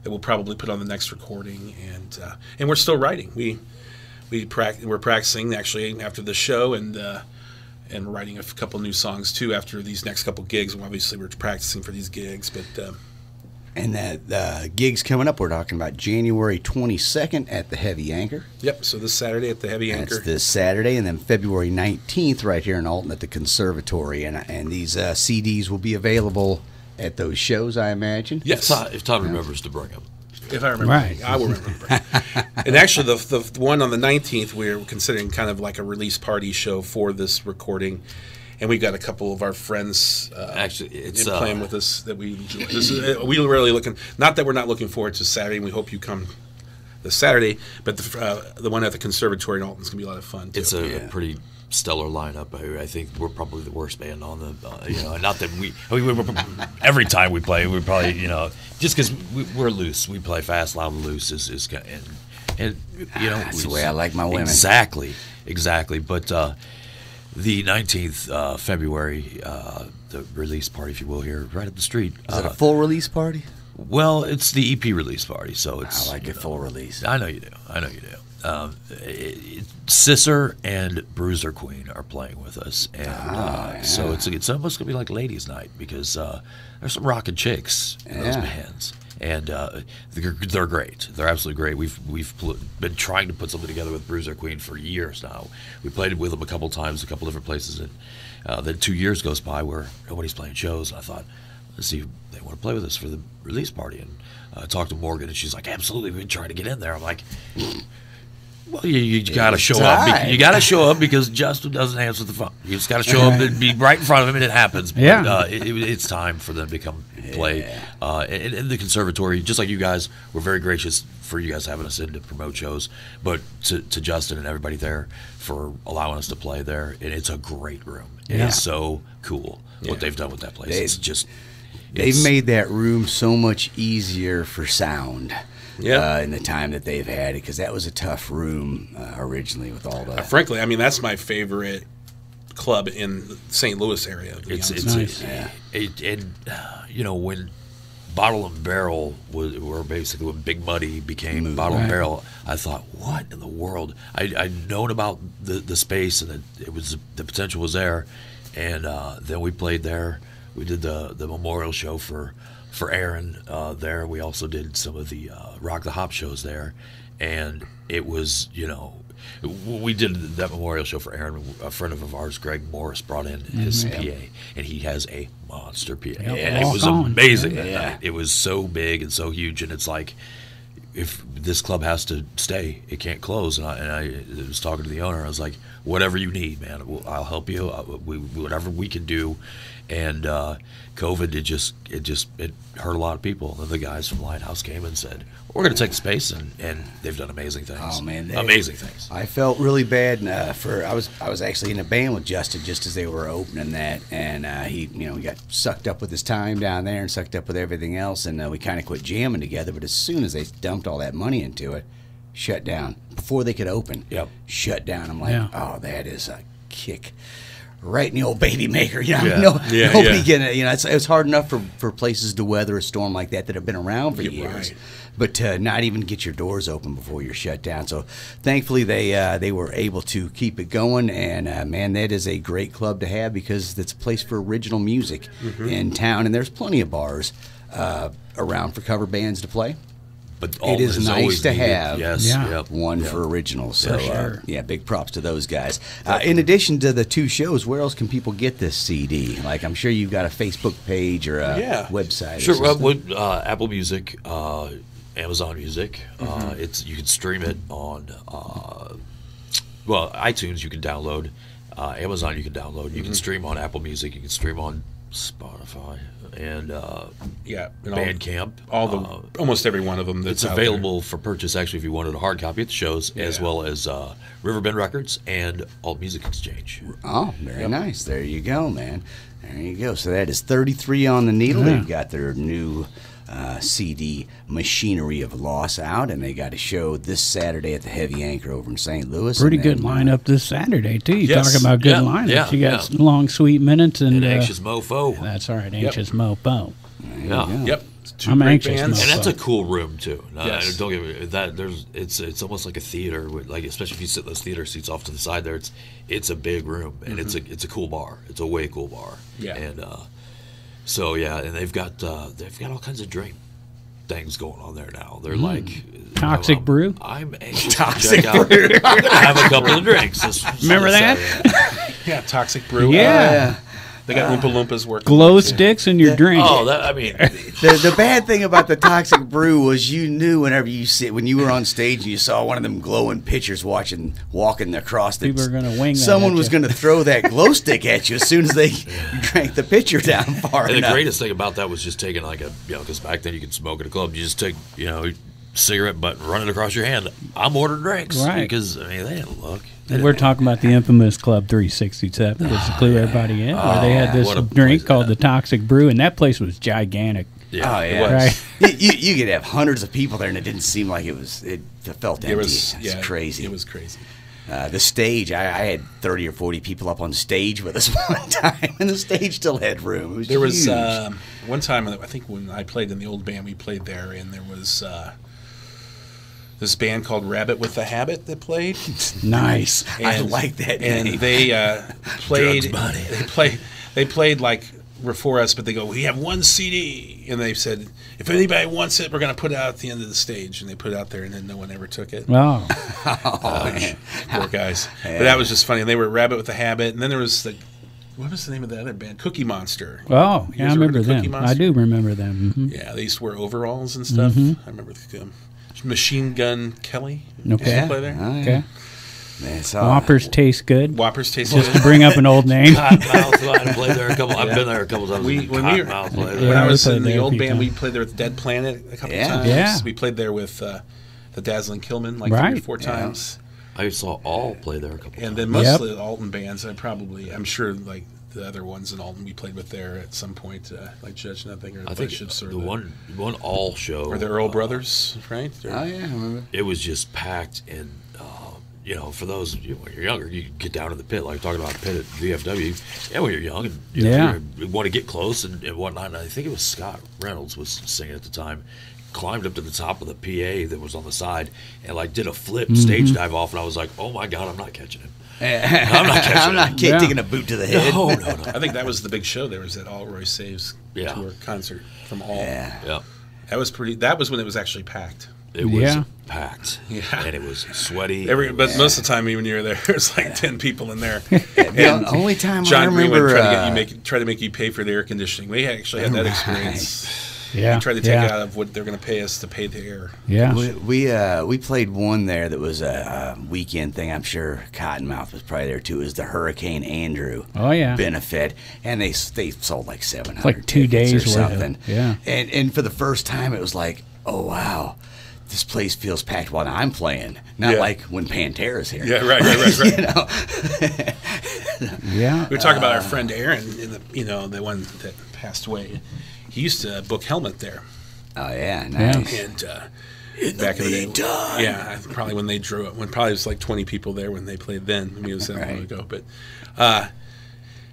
we'll probably put on the next recording, and we're still writing. We're practicing actually after the show, and writing a couple new songs too after these next couple gigs. Well, obviously we're practicing for these gigs, but and that gigs coming up. We're talking about January 22nd at the Heavy Anchor. Yep. So this Saturday at the Heavy Anchor. That's this Saturday, and then February 19th right here in Alton at the Conservatory, and these CDs will be available at those shows, I imagine. Yes, if Todd remembers to bring them. If I remember, right. I will remember. And actually, the one on the 19th, we're considering kind of like a release party show for this recording, and we've got a couple of our friends playing with us that we enjoy. We're really looking. Not that we're not looking forward to Saturday, and we hope you come this Saturday, but the one at the Conservatory in Alton is going to be a lot of fun too. It's a pretty stellar lineup. I think we're probably the worst band on the, not that every time we play, we're probably, just because we're loose. We play fast, loud, and loose and that's the way I like my women. Exactly. But the 19th February, the release party, if you will, here right up the street. Is it a full release party? Well, it's the EP release party, so it's. I like it full release. I know you do. Sisser and Bruiser Queen are playing with us, and so it's almost gonna be like ladies' night because there's some rockin' chicks in those bands, and they're great. They're absolutely great. We've been trying to put something together with Bruiser Queen for years now. We played with them a couple times, a couple different places, and then 2 years goes by where nobody's playing shows. And I thought, let's see if they want to play with us for the release party. And I talked to Morgan, and she's like, absolutely, we've been trying to get in there. I'm like, well, you got to show up. You got to show up because Justin doesn't answer the phone. You just got to show up and be right in front of him, and it happens. But, Yeah. It's time for them to come play. And the conservatory, just like you guys, we're very gracious for you guys having us in to promote shows, but to Justin and everybody there for allowing us to play there. And it's a great room. Yeah. It's so cool what they've done with that place. It's just... They've made that room so much easier for sound. Yeah. In the time that they've had it, because that was a tough room originally with all the. Frankly, I mean, that's my favorite club in the St. Louis area. It's nice. When Bottle and Barrel were basically when Big Muddy became Bottle and Barrel, I thought, what in the world? I'd known about the space and the potential was there, and then we played there. We did the memorial show for Aaron there. We also did some of the Rock the Hop shows there, and it was, we did that memorial show for Aaron. A friend of ours, Greg Morris, brought in his PA, and he has a monster PA, and it was amazing that night. It was so big and so huge, and it's like, if this club has to stay, it can't close. And I was talking to the owner. I was like, whatever you need, man, I'll help you. Whatever we can do. And COVID, it hurt a lot of people. And then the guys from Lighthouse came and said, we're going to take the space, and they've done amazing things. Oh man, amazing things. I felt really bad I was actually in a band with Justin just as they were opening that, and he got sucked up with his time down there and sucked up with everything else, and we kind of quit jamming together. But as soon as they dumped all that money into it, shut down before they could open. Shut down. I'm like, oh, that is a kick. Right in the old baby maker, nobody can. It's hard enough for places to weather a storm like that have been around for years, but to not even get your doors open before you're shut down. So, thankfully, they were able to keep it going, and man, that is a great club to have because it's a place for original music in town, and there's plenty of bars around for cover bands to play. But it is nice to have one Yep. for originals. So, sure. Big props to those guys. In addition to the two shows, where else can people get this CD? Like, I'm sure you've got a Facebook page or a website. Sure, Apple Music, Amazon Music. You can stream it on, iTunes you can download. Amazon you can download. You can stream on Apple Music. You can stream on Spotify and Bandcamp. Almost every one of them. That's it's available for purchase. Actually, if you wanted a hard copy at the shows, as well as Riverbend Records and Alt Music Exchange. Oh, very nice. There you go, man. There you go. So that is 33 on the Needle. They've got their new CD, Machinery of Loss, out, and they got a show this Saturday at the Heavy Anchor over in St. Louis. Pretty good lineup this Saturday, too. You talk about good lineups. Yeah, you got Long Sweet Minutes and Anxious Mofo. That's all right, Anxious Mofo. Yep. I'm anxious. And that's a cool room too. Yes. Don't get me that. It's almost like a theater. Like especially if you sit those theater seats off to the side there, it's a big room and it's a cool bar. It's a way cool bar. Yeah. And and they've got all kinds of drink things going on there now. They're like Toxic Brew. I'm anxious to check out. I'm gonna have a couple of drinks. Remember that? Yeah, Toxic Brew. Yeah. They got Oompa Loompas working. Glow sticks in your drink. Oh, the bad thing about the Toxic Brew was you knew when you were on stage and you saw one of them glowing pitchers walking across the people are going to wing that someone at was you. going to throw that glow stick at you as soon as they drank the pitcher down far And enough. the greatest thing about that was just taking because back then you could smoke at a club. You just take cigarette butt and run it across your hand. I'm ordering drinks because they didn't look. We're talking about the infamous Club 367, just to clue everybody in, where they had this drink called the Toxic Brew, and that place was gigantic. Yeah, oh yeah, right. you could have hundreds of people there, and it didn't seem like it felt empty. It was crazy. It was crazy. The stage, I had 30 or 40 people up on stage with us one time, and the stage still had room. There was one time, I think when I played in the old band, we played there, and there was this band called Rabbit with the Habit that played. Nice. I like that name. And they played. They played like before us, but they go, we have one CD. And they said, if anybody wants it, we're going to put it out at the end of the stage. And they put it out there, and then no one ever took it. Oh. Poor guys. Yeah. But that was just funny. And they were Rabbit with a Habit. And then there was what was the name of the other band? Cookie Monster. Oh, yeah, I remember them. I do remember them. Mm-hmm. Yeah, they used to wear overalls and stuff. I remember Machine Gun Kelly. Okay. Play there. Oh, yeah. Okay. Man, Whoppers taste good. Whoppers taste Just good. to bring up an old name. Cottonmouth, I played there a couple. I've been there a couple times. When Yeah, I was we in the played old there a band, few we played there with Dead Planet a couple Yeah. times. Yeah. We played there with the Dazzling Killman like Right. 3 or 4 times. I saw all play there a couple And times. then most of the Alton bands, I'm sure like the other ones in Alton we played with there at some point, like Judge Nothing or the I think Bishops or the one all show or the Earl Brothers, right? Oh, yeah, I remember. It was just packed, and for those when you're younger, you get down to the pit, like talking about the pit at VFW. Yeah, when you're young and you want to get close and whatnot. And I think it was Scott Reynolds was singing at the time. Climbed up to the top of the PA that was on the side and like did a flip stage dive off, and I was like, "Oh my God, I'm not catching him! I'm not catching him! Taking a boot to the head. No. I think that was the big show. There was that All Roy Saves tour concert from All. Yeah. That was pretty. That was when it was actually packed. It was packed, Yeah. and it was sweaty. But most of the time, when you were there, there's like 10 people in there. The only time John I Green remember would try to make you pay for the air conditioning. We actually had that experience. Yeah. We tried to take it out of what they're going to pay us to pay the air. Yeah. we played one there that was a weekend thing. I'm sure Cottonmouth was probably there too. It was the Hurricane Andrew benefit, and they sold like 700 like 2 days or something. Yeah. And for the first time, it was like, oh wow, this place feels packed while I'm playing, not like when Pantera's here. Yeah, right. Yeah. We were talking about our friend Aaron, the one that passed away. He used to book Helmet there. Oh yeah, nice. And back in the day, probably when they drew it, when probably it was like 20 people there when they played then. I mean, it was that long ago. But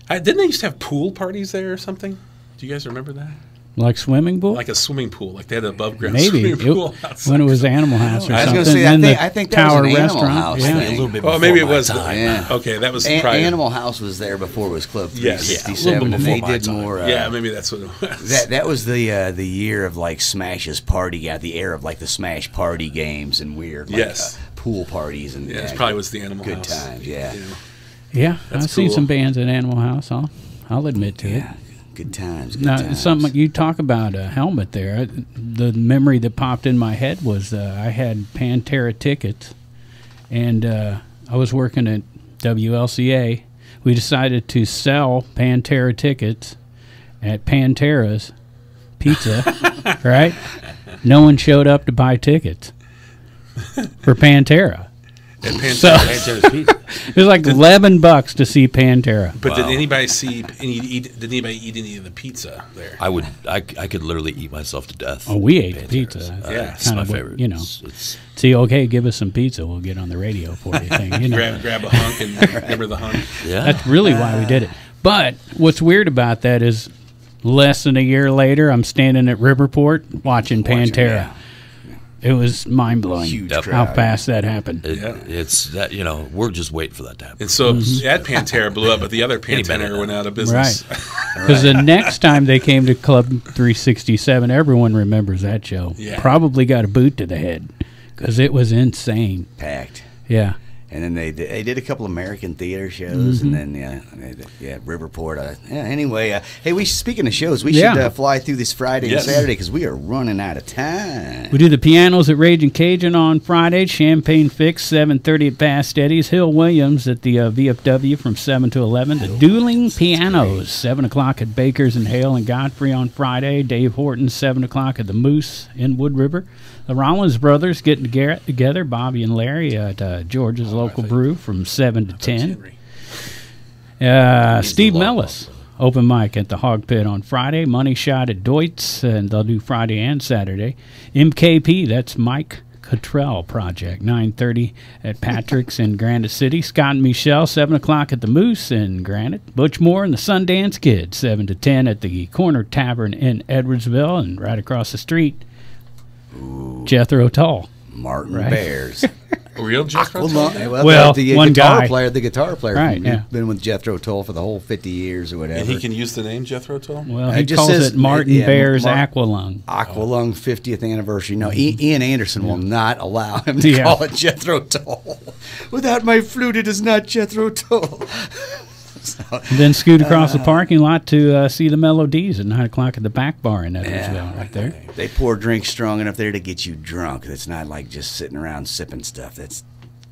didn't they used to have pool parties there or something? Do you guys remember that? Like swimming pool? Like a swimming pool, like they had an above ground Maybe swimming pool outside. when it was Animal House or something. I was going to say, I think that was an Animal House Yeah. thing. A little bit. Oh, maybe it before my was. time. Okay, that was prior. Animal House was there before it was Club Yes. 367, Yeah, a little bit and they before my did time. more. Yeah, maybe that's what it was. That was the year of like Smash's party, the era of like the Smash party games and weird pool parties and it probably was the Animal good House. times. Yeah, Yeah, That's I've seen cool. some bands at Animal House. I'll admit to it. good times. Good Now, times. something you talk about a helmet there. The memory that popped in my head was I had Pantera tickets, and I was working at WLCA. We decided to sell Pantera tickets at Pantera's Pizza, right? No one showed up to buy tickets for Pantera. So it was like $11 to see Pantera. But did anybody did anybody eat any of the pizza there? I could literally eat myself to death. Oh, we ate Pantera's. pizza. Yeah, it's my Kind of, favorite. It's see, okay, give us some pizza. We'll get on the radio for you. Thing, grab a hunk and remember the hunk. Yeah, That's really why we did it. But what's weird about that is less than a year later, I'm standing at Riverport watching Pantera. It was mind-blowing Huge how crowd. fast that happened. It's that we're just waiting for that to happen. And so that Pantera blew up, but the other Pantera went out of business. Because the next time they came to Club 367, everyone remembers that show. Yeah. Probably got a boot to the head because it was insane. Packed. Yeah. And then they did a couple American theater shows, and then Riverport. Anyway, hey, speaking of shows, we should fly through this Friday and Saturday because we are running out of time. We do the pianos at Ragin' Cajun on Friday. Champagne Fixx 7:30 at Fast Eddie's. Hill Williams at the VFW from 7 to 11. The Dueling Pianos 7 o'clock at Baker's and Hale and Godfrey on Friday. Dave Horton 7 o'clock at the Moose in Wood River. The Rolens brothers getting together, Bobby and Larry at George's local brew from 7 to 10. Steve Mellas, open mic at the Hawg Pit on Friday. Money Shot at Doit's, and they'll do Friday and Saturday. MKP, that's Mike Kottrel Project, 9:30 at Patrick's in Granite City. Scott and Mechelle, 7 o'clock at the Moose in Granite. Butch Moore and the Sundance Kid, 7 to 10 at the Corner Tavern in Edwardsville, and right across the street, Jethro Tull. Martin Bears. A real Jethro Tull? Well, the one guitar guy. player, the guitar player, Right, yeah. been with Jethro Tull for the whole 50 years or whatever. And he can use the name Jethro Tull? Well, It he just calls says- it Martin yeah, Bear's Mar- Aqualung. Aqualung 50th anniversary. No, Ian Anderson will not allow him to Yeah. call it Jethro Tull. Without my flute, it is not Jethro Tull. Then scoot across the parking lot to see the Melodies at 9 o'clock at the back bar in Edwardsville, right there. They pour drinks strong enough there to get you drunk. It's not like just sitting around sipping stuff. That's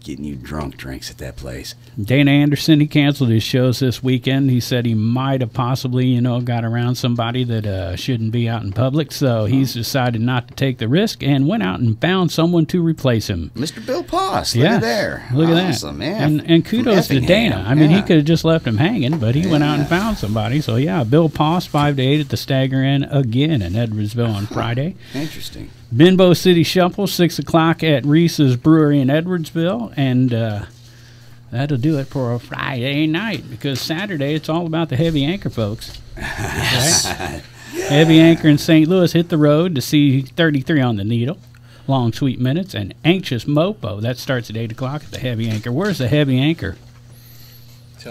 getting you drunk drinks at that place. Dana Anderson, he canceled his shows this weekend. He said he might have possibly, got around somebody that shouldn't be out in public, so he's decided not to take the risk and went out and found someone to replace him. Mr. Bill Poss, look at there. Look at Awesome, that. man. And kudos to From Dana. Effingham, I mean, he yeah. could have just left him hanging, but he went out and found somebody. So, yeah, Bill Poss, 5 to 8 at the Stagger Inn again in Edwardsville on Friday. Interesting. Benbow City Shuffle, 6 o'clock at Reese's Brewery in Edwardsville. And that'll do it for a Friday night, because Saturday it's all about the Heavy Anchor folks. Right? Heavy Anchor in St. Louis hit the road to see 33 on the Needle, Long Sweet Minutes, and Anxious Mopo. That starts at 8 o'clock at the Heavy Anchor. Where's the Heavy Anchor?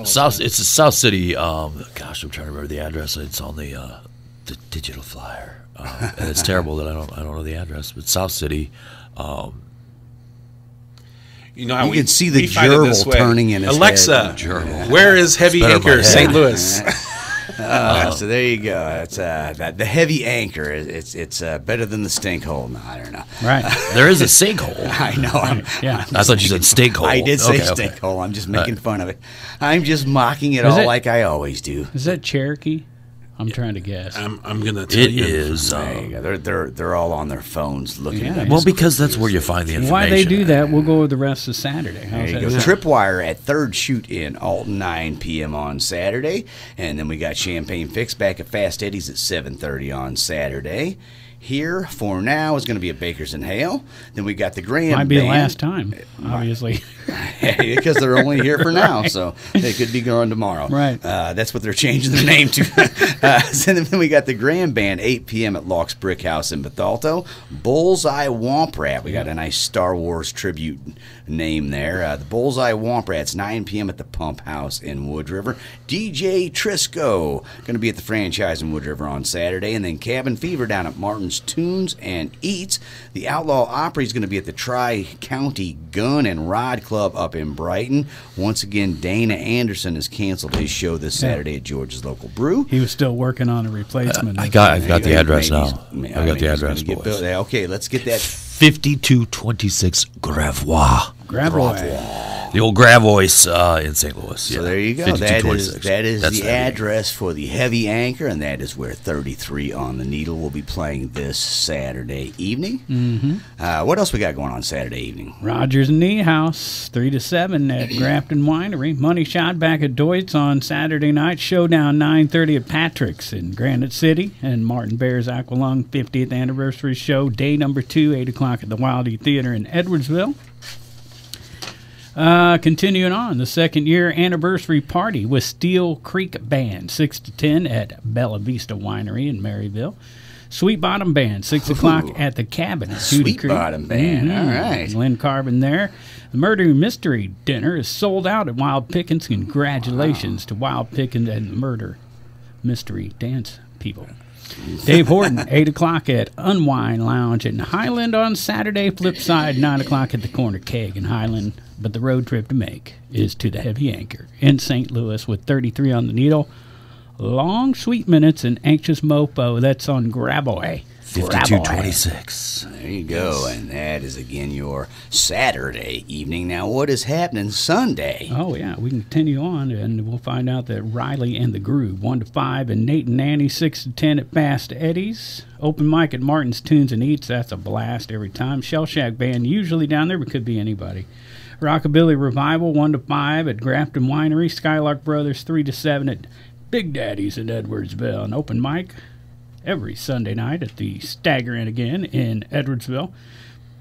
South. It's a South City. Gosh, I'm trying to remember the address. It's on the digital flyer, and it's terrible that I don't know the address. But South City. You know how You we can see the we find it this gerbil way. turning in his Alexa, head. Gerbil. where is Heavy better by Anchor, head. St. Louis? So there you go. It's the Heavy Anchor. It's better than the stink hole. No, I don't know. Right. There is a sinkhole. I know. Yeah. I thought you said stink hole. I did say Okay, stink okay. hole. I'm just making fun of it. I'm just mocking it Is all it- like I always do. Is that Cherokee? I'm trying to guess. I'm gonna tell It you. is. There you go. They're all on their phones looking Yeah. at Well, because that's where you find the information. Why they do that, we'll go over the rest of Saturday. There How's you that go. sound? Tripwire at Third Shoot in Alton, 9 p.m. on Saturday. And then we got Champagne Fixx back at Fast Eddie's at 7:30 on Saturday. Here, for now, is going to be at Baker's and Hale. Then we got the Grand Might be the Band. last time, obviously. Because they're only here for now, so they could be gone tomorrow. Right. That's what they're changing their name to. So then we got the Grand Band, 8 p.m. at Locke's Brick House in Bethalto. Bullseye Womp Rat. We got a nice Star Wars tribute name there. The Bullseye Womp Rat's 9 p.m. at the Pump House in Wood River. DJ Trisco going to be at the franchise in Wood River on Saturday. And then Cabin Fever down at Martin's Tunes and Eats. The Outlaw Opry is going to be at the Tri-County Gun and Rod Club up in Brighton. Once again, Dana Anderson has canceled his show this Saturday at George's Local Brew. He was still working on a replacement. I've got the address Maybe now. he's- I've got the he's gonna address, get boys. built. Okay, let's get that. 5226 Gravois. Gravois. The old Gravois in St. Louis. So there you go. That is 5226. That's the address for the Heavy Anchor, and that is where 33 on the Needle will be playing this Saturday evening. Mm-hmm. What else we got going on Saturday evening? Rogers and Niehaus, 3 to 7 at Grafton Winery. Money Shot back at Doit's on Saturday night. Showdown 9:30 at Patrick's in Granite City. And Martin Bear's Aqualung 50th anniversary show, day number 2, 8 o'clock at the Wildey Theater in Edwardsville. Continuing on, the second year anniversary party with Steel Creek Band, 6 to 10 at Bella Vista Winery in Maryville. Sweet Bottom Band, 6 o'clock at the Cabin at Tootie Sweet Creek. Bottom Band, Mhm. all right. Lynn Carbon there. The Murder Mystery Dinner is sold out at Wild Pickens. Congratulations to Wild Pickens and the Murder Mystery Dance people. Dave Horton, 8 o'clock at Unwind Lounge in Highland on Saturday. Flip side, 9 o'clock at the Corner Keg in Highland. But the road trip to make is to the Heavy Anchor in St. Louis with 33 on the Needle. Long Sweet Minutes and Anxious Mopo. That's on Gravois. 5226. There you go, and that is again your Saturday evening. Now, what is happening Sunday? Oh, yeah, we can continue on, and we'll find out that Riley and the Groove, 1 to 5, and Nate and Nanny, 6 to 10 at Fast Eddie's. Open mic at Martin's Tunes and Eats. That's a blast every time. Shell Shack Band, usually down there, but could be anybody. Rockabilly Revival, 1 to 5 at Grafton Winery. Skylark Brothers, 3 to 7 at Big Daddy's in Edwardsville. An open mic every Sunday night at the Stagger Inn again in Edwardsville.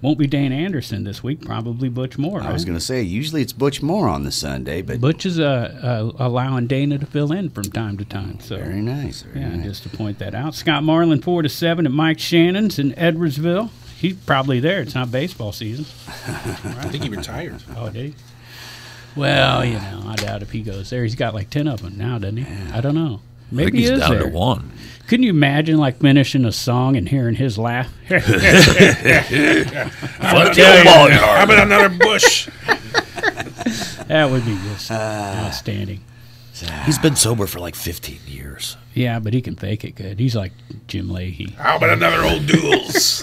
Won't be Dan Anderson this week, probably Butch Moore. I was going to say, usually it's Butch Moore on the Sunday, but Butch is allowing Dana to fill in from time to time. So very nice. Very yeah, nice. just to point that out. Scott Marlin, 4 to 7 at Mike Shannon's in Edwardsville. He's probably there. It's not baseball season. I think he retired. Oh, did he? Well, you know, I doubt if he goes there. He's got like 10 of them now, doesn't he? I don't know. I Maybe think he he's is down there. to 1. Couldn't you imagine like finishing a song and hearing his laugh? Fuck your ball How yard. about another bush? That would be just outstanding. He's been sober for like 15 years. Yeah, but he can fake it good. He's like Jim Leahy. How about another old duels?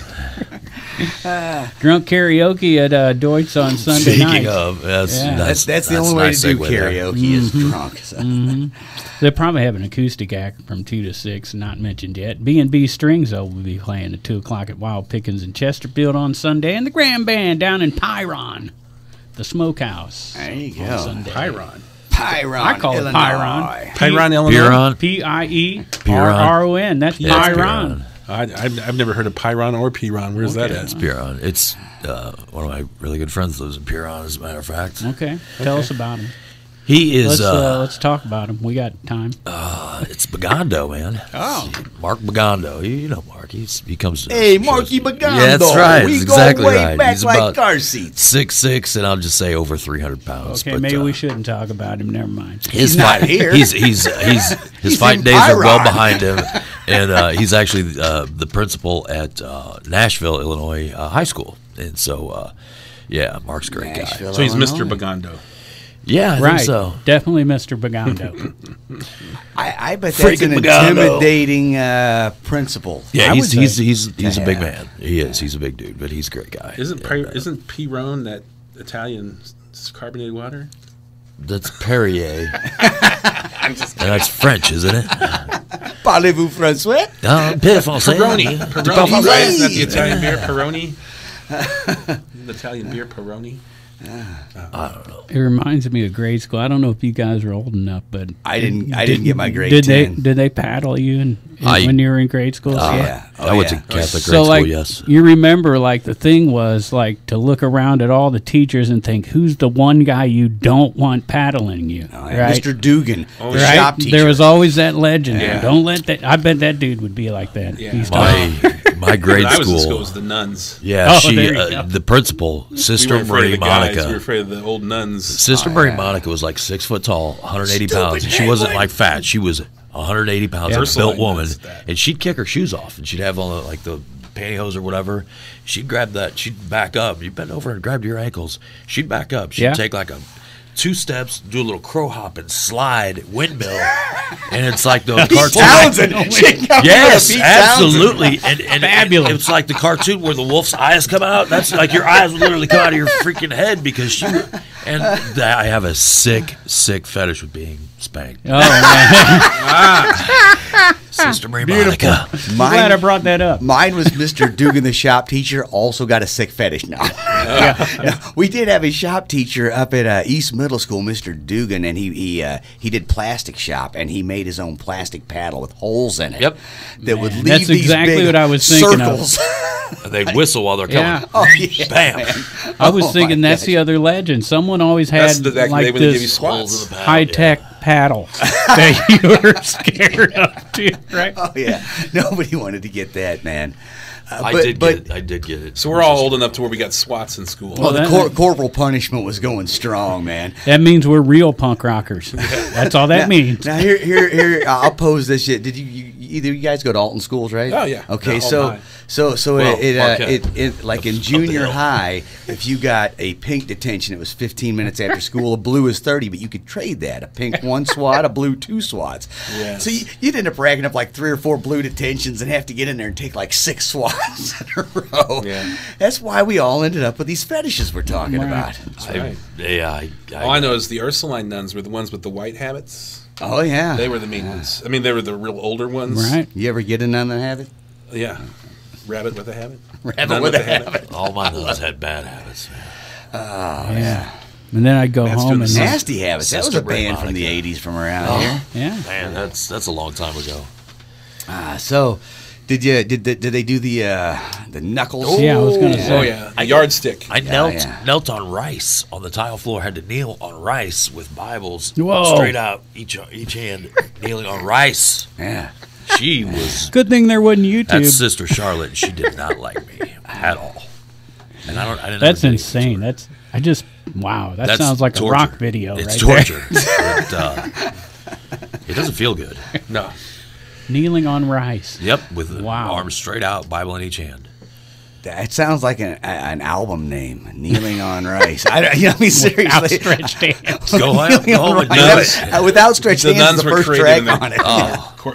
Drunk karaoke at Doit's on Sunday Speaking night. of, That's the only way to do karaoke is drunk. So. They'll probably have an acoustic act from 2 to 6, not mentioned yet. B&B Strings, though, will be playing at 2 o'clock at Wild Pickens in Chesterfield on Sunday, and the Grand Band down in Pyron, the Smokehouse. There you on go. Sunday. Pyron. Pyron, I call it Illinois. Pyron. Pyron, Illinois. Piron. P-I-E-R-R-O-N. That's Yeah, it's Pyron. I've never heard of Pyron or Piron. Where's that at? It's Piron. It's one of my really good friends lives in Piron, as a matter of fact. Okay. Tell us about him. He is, Let's talk about him. We got time. it's Bagando, man. Oh. Mark Bagando. You know Mark. He comes to Hey, shows. Marky Bagando. Yeah, that's right. We That's go exactly way right. back He's like about car seats. 6'6", and I'll just say over 300 pounds. Okay, but, maybe we shouldn't talk about him. Never mind. His not fight, here. His He's fighting in days are well Pyron. behind him, and he's actually the principal at Nashville, Illinois High School, and so yeah, Mark's a great guy. Nashville, So he's Mr. Illinois. Bagando. Yeah, I Right. think so. Definitely Mr. Bagando. I bet that's an Freaking Bagando. intimidating principal. Yeah, I he's would he's a big Yeah. man. He is. He's a big dude, but he's a great guy. Isn't And, isn't Piron that Italian carbonated water? that's Perrier? And that's French, isn't it? Parlez-vous français? Pierre Français. Peroni. Peroni, Yes. right? Isn't that the Italian beer? Peroni? The Italian beer, Peroni? I don't know. It reminds me of grade school. I don't know if you guys are old enough, but I didn't get my grade did 10. Did they paddle you I- when you were in grade school? yeah. I went to yeah. Catholic So grade like school. Yes. you remember, like the thing was like to look around at all the teachers and think, who's the one guy you don't want paddling you, Oh, yeah. right? Mr. Dugan, the Right? shop teacher. There was always that legend. Yeah. Don't let that. I bet that dude would be like that. Yeah. He's My grade When I was in school, it school. was the nuns. Yeah, Oh, she there you go. the principal, We Sister weren't afraid Marie of the guys. We were Monica. afraid of the old nuns. Sister Marie Monica was like 6 foot tall, 180 pounds, and she wasn't like fat. She was 180 pounds, Yeah. a built Ursuline woman, does that. and she'd kick her shoes off, and she'd have all the like the pantyhose or whatever. She'd grab that, she'd back up. You bend over and grab your ankles. She'd back up. She'd Yeah. take like a 2 steps, do a little crow hop and slide windmill, and it's like the cartoon. Townsend. Yes, Pete Townsend. absolutely, and Fabulous. It's like the cartoon where the wolf's eyes come out. That's like your eyes would literally come out of your freaking head because she. And I have a sick fetish with being spanked. Oh man, Sister Marie Monica. I'm glad I brought that up. Mine was Mr. Dugan, the shop teacher, also got a sick fetish. No. No, we did have a shop teacher up at East Middle School, Mr. Dugan, and he did plastic shop, and he made his own plastic paddle with holes in it. Yep. That would leave that's these exactly big what I was thinking of. circles. And they whistle while they're coming. Yeah. Oh, yeah. Bam. I was Oh, thinking my that's the other legend. Someone always had That's the day like when they give you this squats. Holes in the paddle, high tech paddle that you were scared of, too, right? Oh yeah, nobody wanted to get that, man. I did get it. So we're all old enough to where we got swats in school. Well, the that- corporal punishment was going strong, man. That means we're real punk rockers. That's all that means. Now here, I'll pose this shit. Did you either of you guys go to Alton schools, right? Oh, yeah. Okay, Yeah, so Alton Well, it like in the junior hill. high, if you got a pink detention, it was 15 minutes after school. A blue is 30, but you could trade that: a pink 1 swat, a blue 2 swats. Yes. So you'd end up racking up like 3 or 4 blue detentions and have to get in there and take like 6 swats in a row. Yeah. That's why we all ended up with these fetishes we're talking Right. about. That's right. All I know is the Ursuline nuns were the ones with the white habits. Oh yeah. They were the mean ones. I mean, they were the real older ones. Right. You ever get a nun that habit? Yeah. Rabbit with a habit. Rabbit Nun with a habit. All my nuns had bad habits. Yeah. And then I'd go That's home doing and the Nasty Habits. That was Sister a band Ray from the Monica. 80s from around here. yeah. Man, that's a long time ago. So, did they do the knuckles? Yeah, I was gonna say. Oh yeah. A yardstick. I yeah. knelt on rice on the tile floor. Had to kneel on rice with Bibles Whoa. straight out, each hand kneeling on rice. Yeah. She was Good thing there wasn't YouTube. that's Sister Charlotte. She did not like me. at all. And I didn't. That's insane. Wow. That sounds like torture. a rock video. It's right torture. It doesn't feel good. No. Kneeling on rice. Yep, with the Wow. arms straight out, Bible in each hand. That sounds like an album name, Kneeling on Rice. Seriously. Outstretched hands. Go home and Rice. With outstretched The hands nuns is the were first creative track on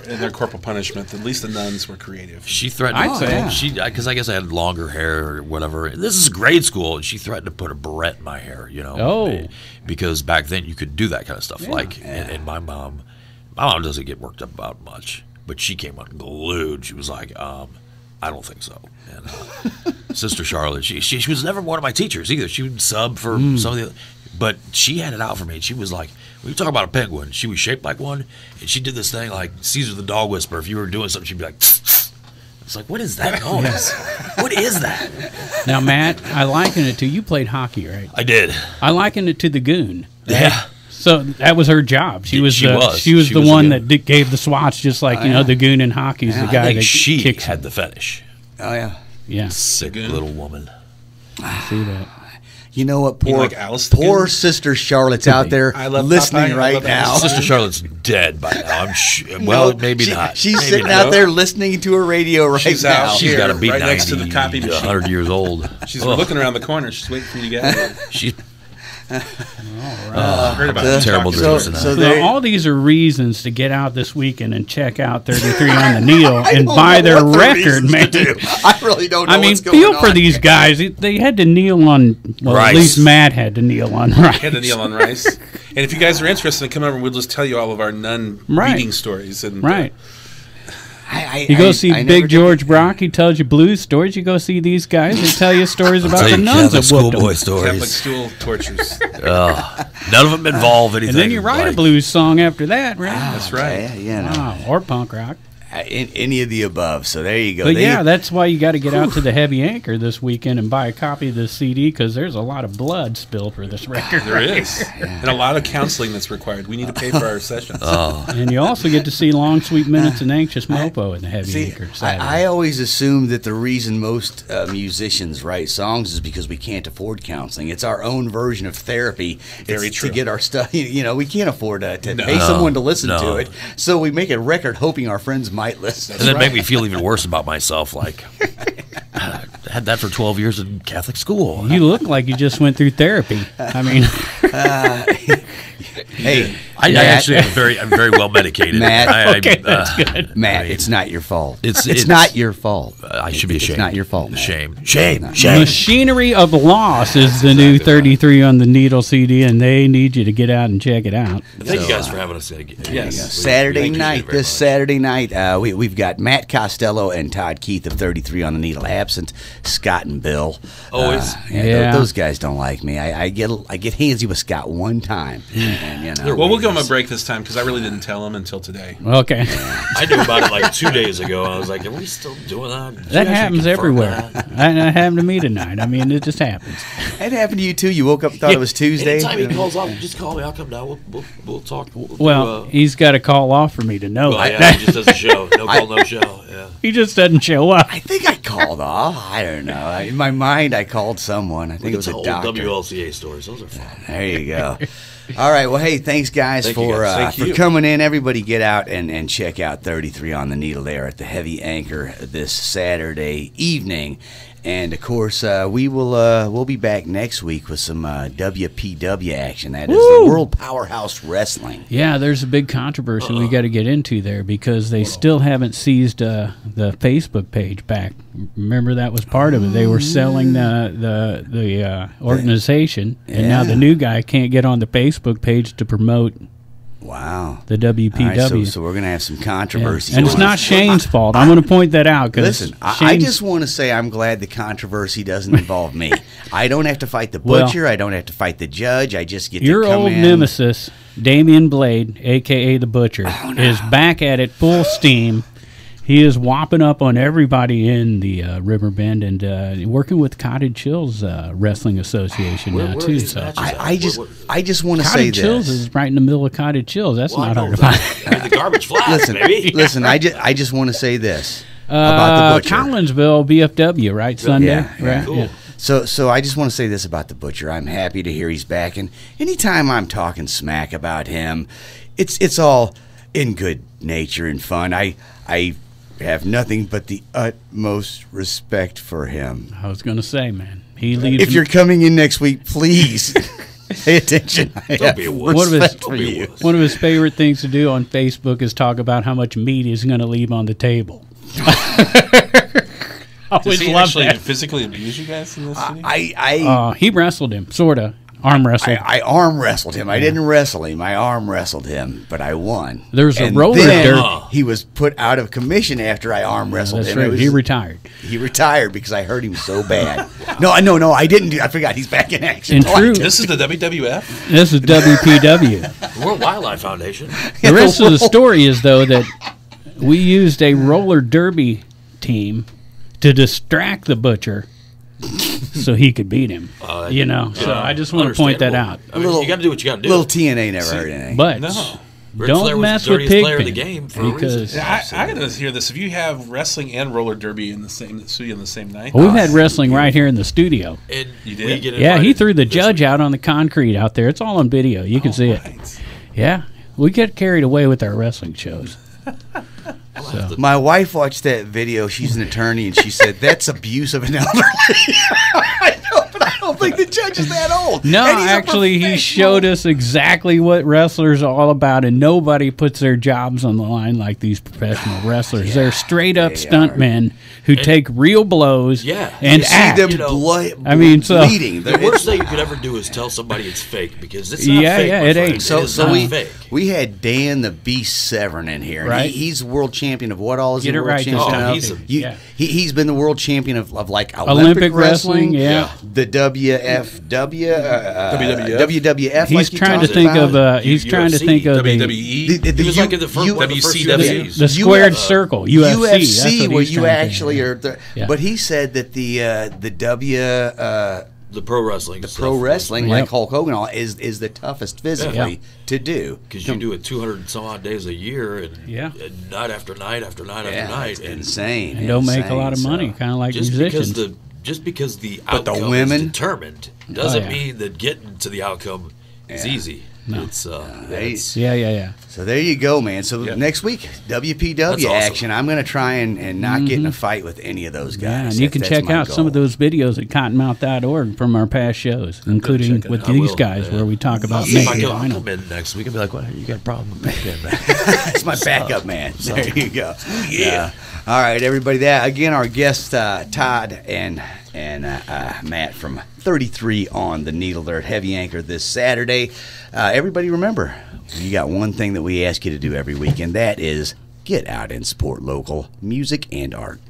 it. in their corporal punishment. At least the nuns were creative. She threatened. I'd say. Because I guess I had longer hair or whatever. This is grade school, and she threatened to put a barrette in my hair. Oh. Because back then you could do that kind of stuff. And my mom doesn't get worked up about much, but she came unglued. She was like, I don't think so. And Sister Charlotte, she was never one of my teachers either. She would sub for some of the other, but she had it out for me. She was like, when you talk about a penguin, she was shaped like one, and she did this thing like Caesar the dog whisperer. If you were doing something, she'd be like, it's like, what is that noise? What is that? Now, Matt, I liken it to, you played hockey, right? I did. I liken it to the goon. Yeah. So that was her job. She was the was one the that gave the swats, just like the goon in hockey is the guy that she kicks. had the fetish. Oh, yeah. Yeah, Sick little woman. I see that. You know what? You like Alice the Poor Goon? Sister Charlotte's out there listening Popeye, I right love now. Alice. Sister Charlotte's dead by now. Maybe not. She's Maybe sitting not. out there listening to her radio right She's now. out. She's got to be Right 90 next to the copy machine. 100 years old. She's looking around the corner. She's waiting for you to get it. She's Heard about it. terrible Talking dreams about it. tonight. there- So all these are reasons to get out this weekend and check out 33 on the Needle and don't buy know their what the record, reasons man. to do. I really don't know I mean, what's going feel on. for these guys. They had to kneel on, well, Rice. at least Matt had to kneel on rice. Had to kneel on rice. And if you guys are interested, come over and we'll just tell you all of our nun reading stories. And Right. I You go see I never Big did- George Brock. He tells you blues stories. You go see these guys. They tell you stories about Tell the you nuns Catholic that whooped schoolboy them. Catholic stories. stool tortures. None of them involve anything. And then you write a like- blues song after that, right? That's right. Yeah, Wow, or punk rock. any of the above. So there you go. But yeah, that's why you got to get out to the Heavy Anchor this weekend and buy a copy of this CD, because there's a lot of blood spilled for this record. There is. And a lot of counseling that's required. We need to pay for our sessions. And you also get to see Long Sweet Minutes and Anxious Mopo in the Heavy Anchor Saturday. I always assume that the reason most musicians write songs is because we can't afford counseling. It's our own version of therapy. Very It's true. to get our stuff. We can't afford to pay No. someone to listen No. to it. So we make a record hoping our friends might listen. And then make me feel even worse about myself. Like, I had that for 12 years in Catholic school. You look like you just went through therapy. I mean, Hey, I Matt, actually am very well medicated. Matt. okay, that's good. Matt, it's not your fault. It's not your fault. I should be ashamed. It's not your fault, Matt. Shame. Machinery of Loss is the new 33 on the Needle CD, and they need you to get out and check it out. Thank you guys for having us. Yes. Saturday night, Saturday night, we've got Matt Costello and Todd Keith of 33 on the Needle absent. Scott and Bill. Always. Yeah. Those guys don't like me. I get handsy with Scott one time. And, Well, we'll give them a break this time because I really didn't tell them until today. Okay. I knew about it like 2 days ago. I was like, are we still doing that? Did you That actually happens confirm everywhere. that? That happened to me tonight. I mean, it just happens. It happened to you too. You woke up and thought it was Tuesday. Anytime he calls off, just call me. I'll come down. We'll talk. Well, he's got to call off for me to know well, that. yeah, he just does a show. No call, no show. Yeah. He just doesn't show up. I think I called off. I don't know. In my mind, I called someone. I think it was a old doctor. WLCA stories. Those are fun. There you go. All right. Well, hey, thanks, guys, Thank you, for guys. for coming in. Everybody get out and check out 33 on the Needle there at the Heavy Anchor this Saturday evening. And, of course, we'll be back next week with some WPW action. That is the World Powerhouse Wrestling. Yeah, there's a big controversy we got to get into there because they still haven't seized the Facebook page back. Remember, that was part of it. They were selling the organization, and now the new guy can't get on the Facebook page to promote Wow. the WPW. All right, so we're going to have some controversy. And it's not Shane's fault. I'm going to point that out. Listen, I just want to say I'm glad the controversy doesn't involve me. I don't have to fight the butcher. I don't have to fight the judge. I just get to your come old in. nemesis, Damian Blade, a.k.a. the Butcher, is back at it full steam. He is whopping up on everybody in the Riverbend and working with Cottage Hills Wrestling Association now, too. So I just want to say Cottage Hills this. is right in the middle of Cottage Hills. That's Well, not I hard know to find. that. I mean, the garbage flat, baby. Listen, I just want to say this. about the Butcher. Collinsville, BFW, right? Sunday, Yeah, yeah. right? Cool. Yeah. So I just want to say this about the Butcher. I'm happy to hear he's back, and anytime I'm talking smack about him, it's all in good nature and fun. I have nothing but the utmost respect for him. I was going to say, man, he leads. If you're coming in next week, please pay attention. Don't be a wuss. Respect Don't for be a you. wuss. one of his favorite things to do on Facebook is talk about how much meat he's going to leave on the table. I Does always he love actually that. physically abuse you guys in this city? He wrestled him, sort of. Arm wrestled. I arm wrestled him. I didn't wrestle him. I arm wrestled him, but I won. There's a And roller then derby. he was put out of commission after I arm wrestled That's him. It right. was- He retired. He retired because I hurt him so bad. No, I didn't. I forgot. He's back in action. In No, I true- didn't. This is the WWF? This is WPW. World Wildlife Foundation. The rest of the story is, though, that we used a roller derby team to distract the Butcher so he could beat him. So I just want to point that out. I mean, you got to do what you got to do. Little TNA never heard anything. But No. Ric Flair don't was mess the with dirtiest player in the Pigpen game for a because reason. I got to hear this. If you have wrestling and roller derby in the same studio on the same night, we've had wrestling right here in the studio. And You we did? get Yeah, he invited threw the this judge week. out on the concrete out there. It's all on video. You can see it. Right. Yeah, we get carried away with our wrestling shows. My wife watched that video. She's an attorney, and she said that's abuse of an elderly. I know, but I don't think the judge is that old. No, And he's a actually, he professional. showed us exactly what wrestlers are all about, and nobody puts their jobs on the line like these professional wrestlers. They're straight up they stuntmen who take real blows Yeah. and You see act. them You know, bleeding. The worst thing you could ever do is tell somebody it's fake because it's not Yeah, fake. yeah, my it friend. ain't. So, It is so not we fake. we had Dan the Beast Severn in here. and Right. He's world champion of what all is Get he it world right this champion time. of? he's a- Yeah. He's been the world champion of like Olympic wrestling, yeah. the WFW, WWF. He's like you trying to talked think about. of. He's trying to think of the WWE. He was like in the first, one of the first WCW. UFCs. the squared circle UFC. That's UFC, what where he's you trying to think actually of. are. Yeah. But he said that the The pro wrestling. pro wrestling, Yep. like Hulk Hogan, all is the toughest physically to do. Because you do it 200 and some odd days a year, and, Yeah. and night after night after night after Yeah, night, it's and insane. And don't make a insane, lot of money, so. kind of like just musicians. because the But the outcome women- is determined doesn't yeah. mean that getting to the outcome is easy. It's yeah. So there you go, man. So Yep. next week, WPW That's awesome. action. I'm going to try and not get in a fight with any of those guys. Yeah, and you can That's check my out some of goal. those videos at cottonmouth.org from our past shows, including check it with out. I these will, guys yeah. where we talk about See if I making can vinyl. come in next week and be like, "What? You got a problem with Pigpen, man?" That's my backup man. There you go. Yeah. All right, everybody. That again, our guest Todd and Matt from 33 on the Needle Dirt Heavy Anchor this Saturday. Everybody, remember, you got one thing that we ask you to do every week, and that is get out and support local music and art.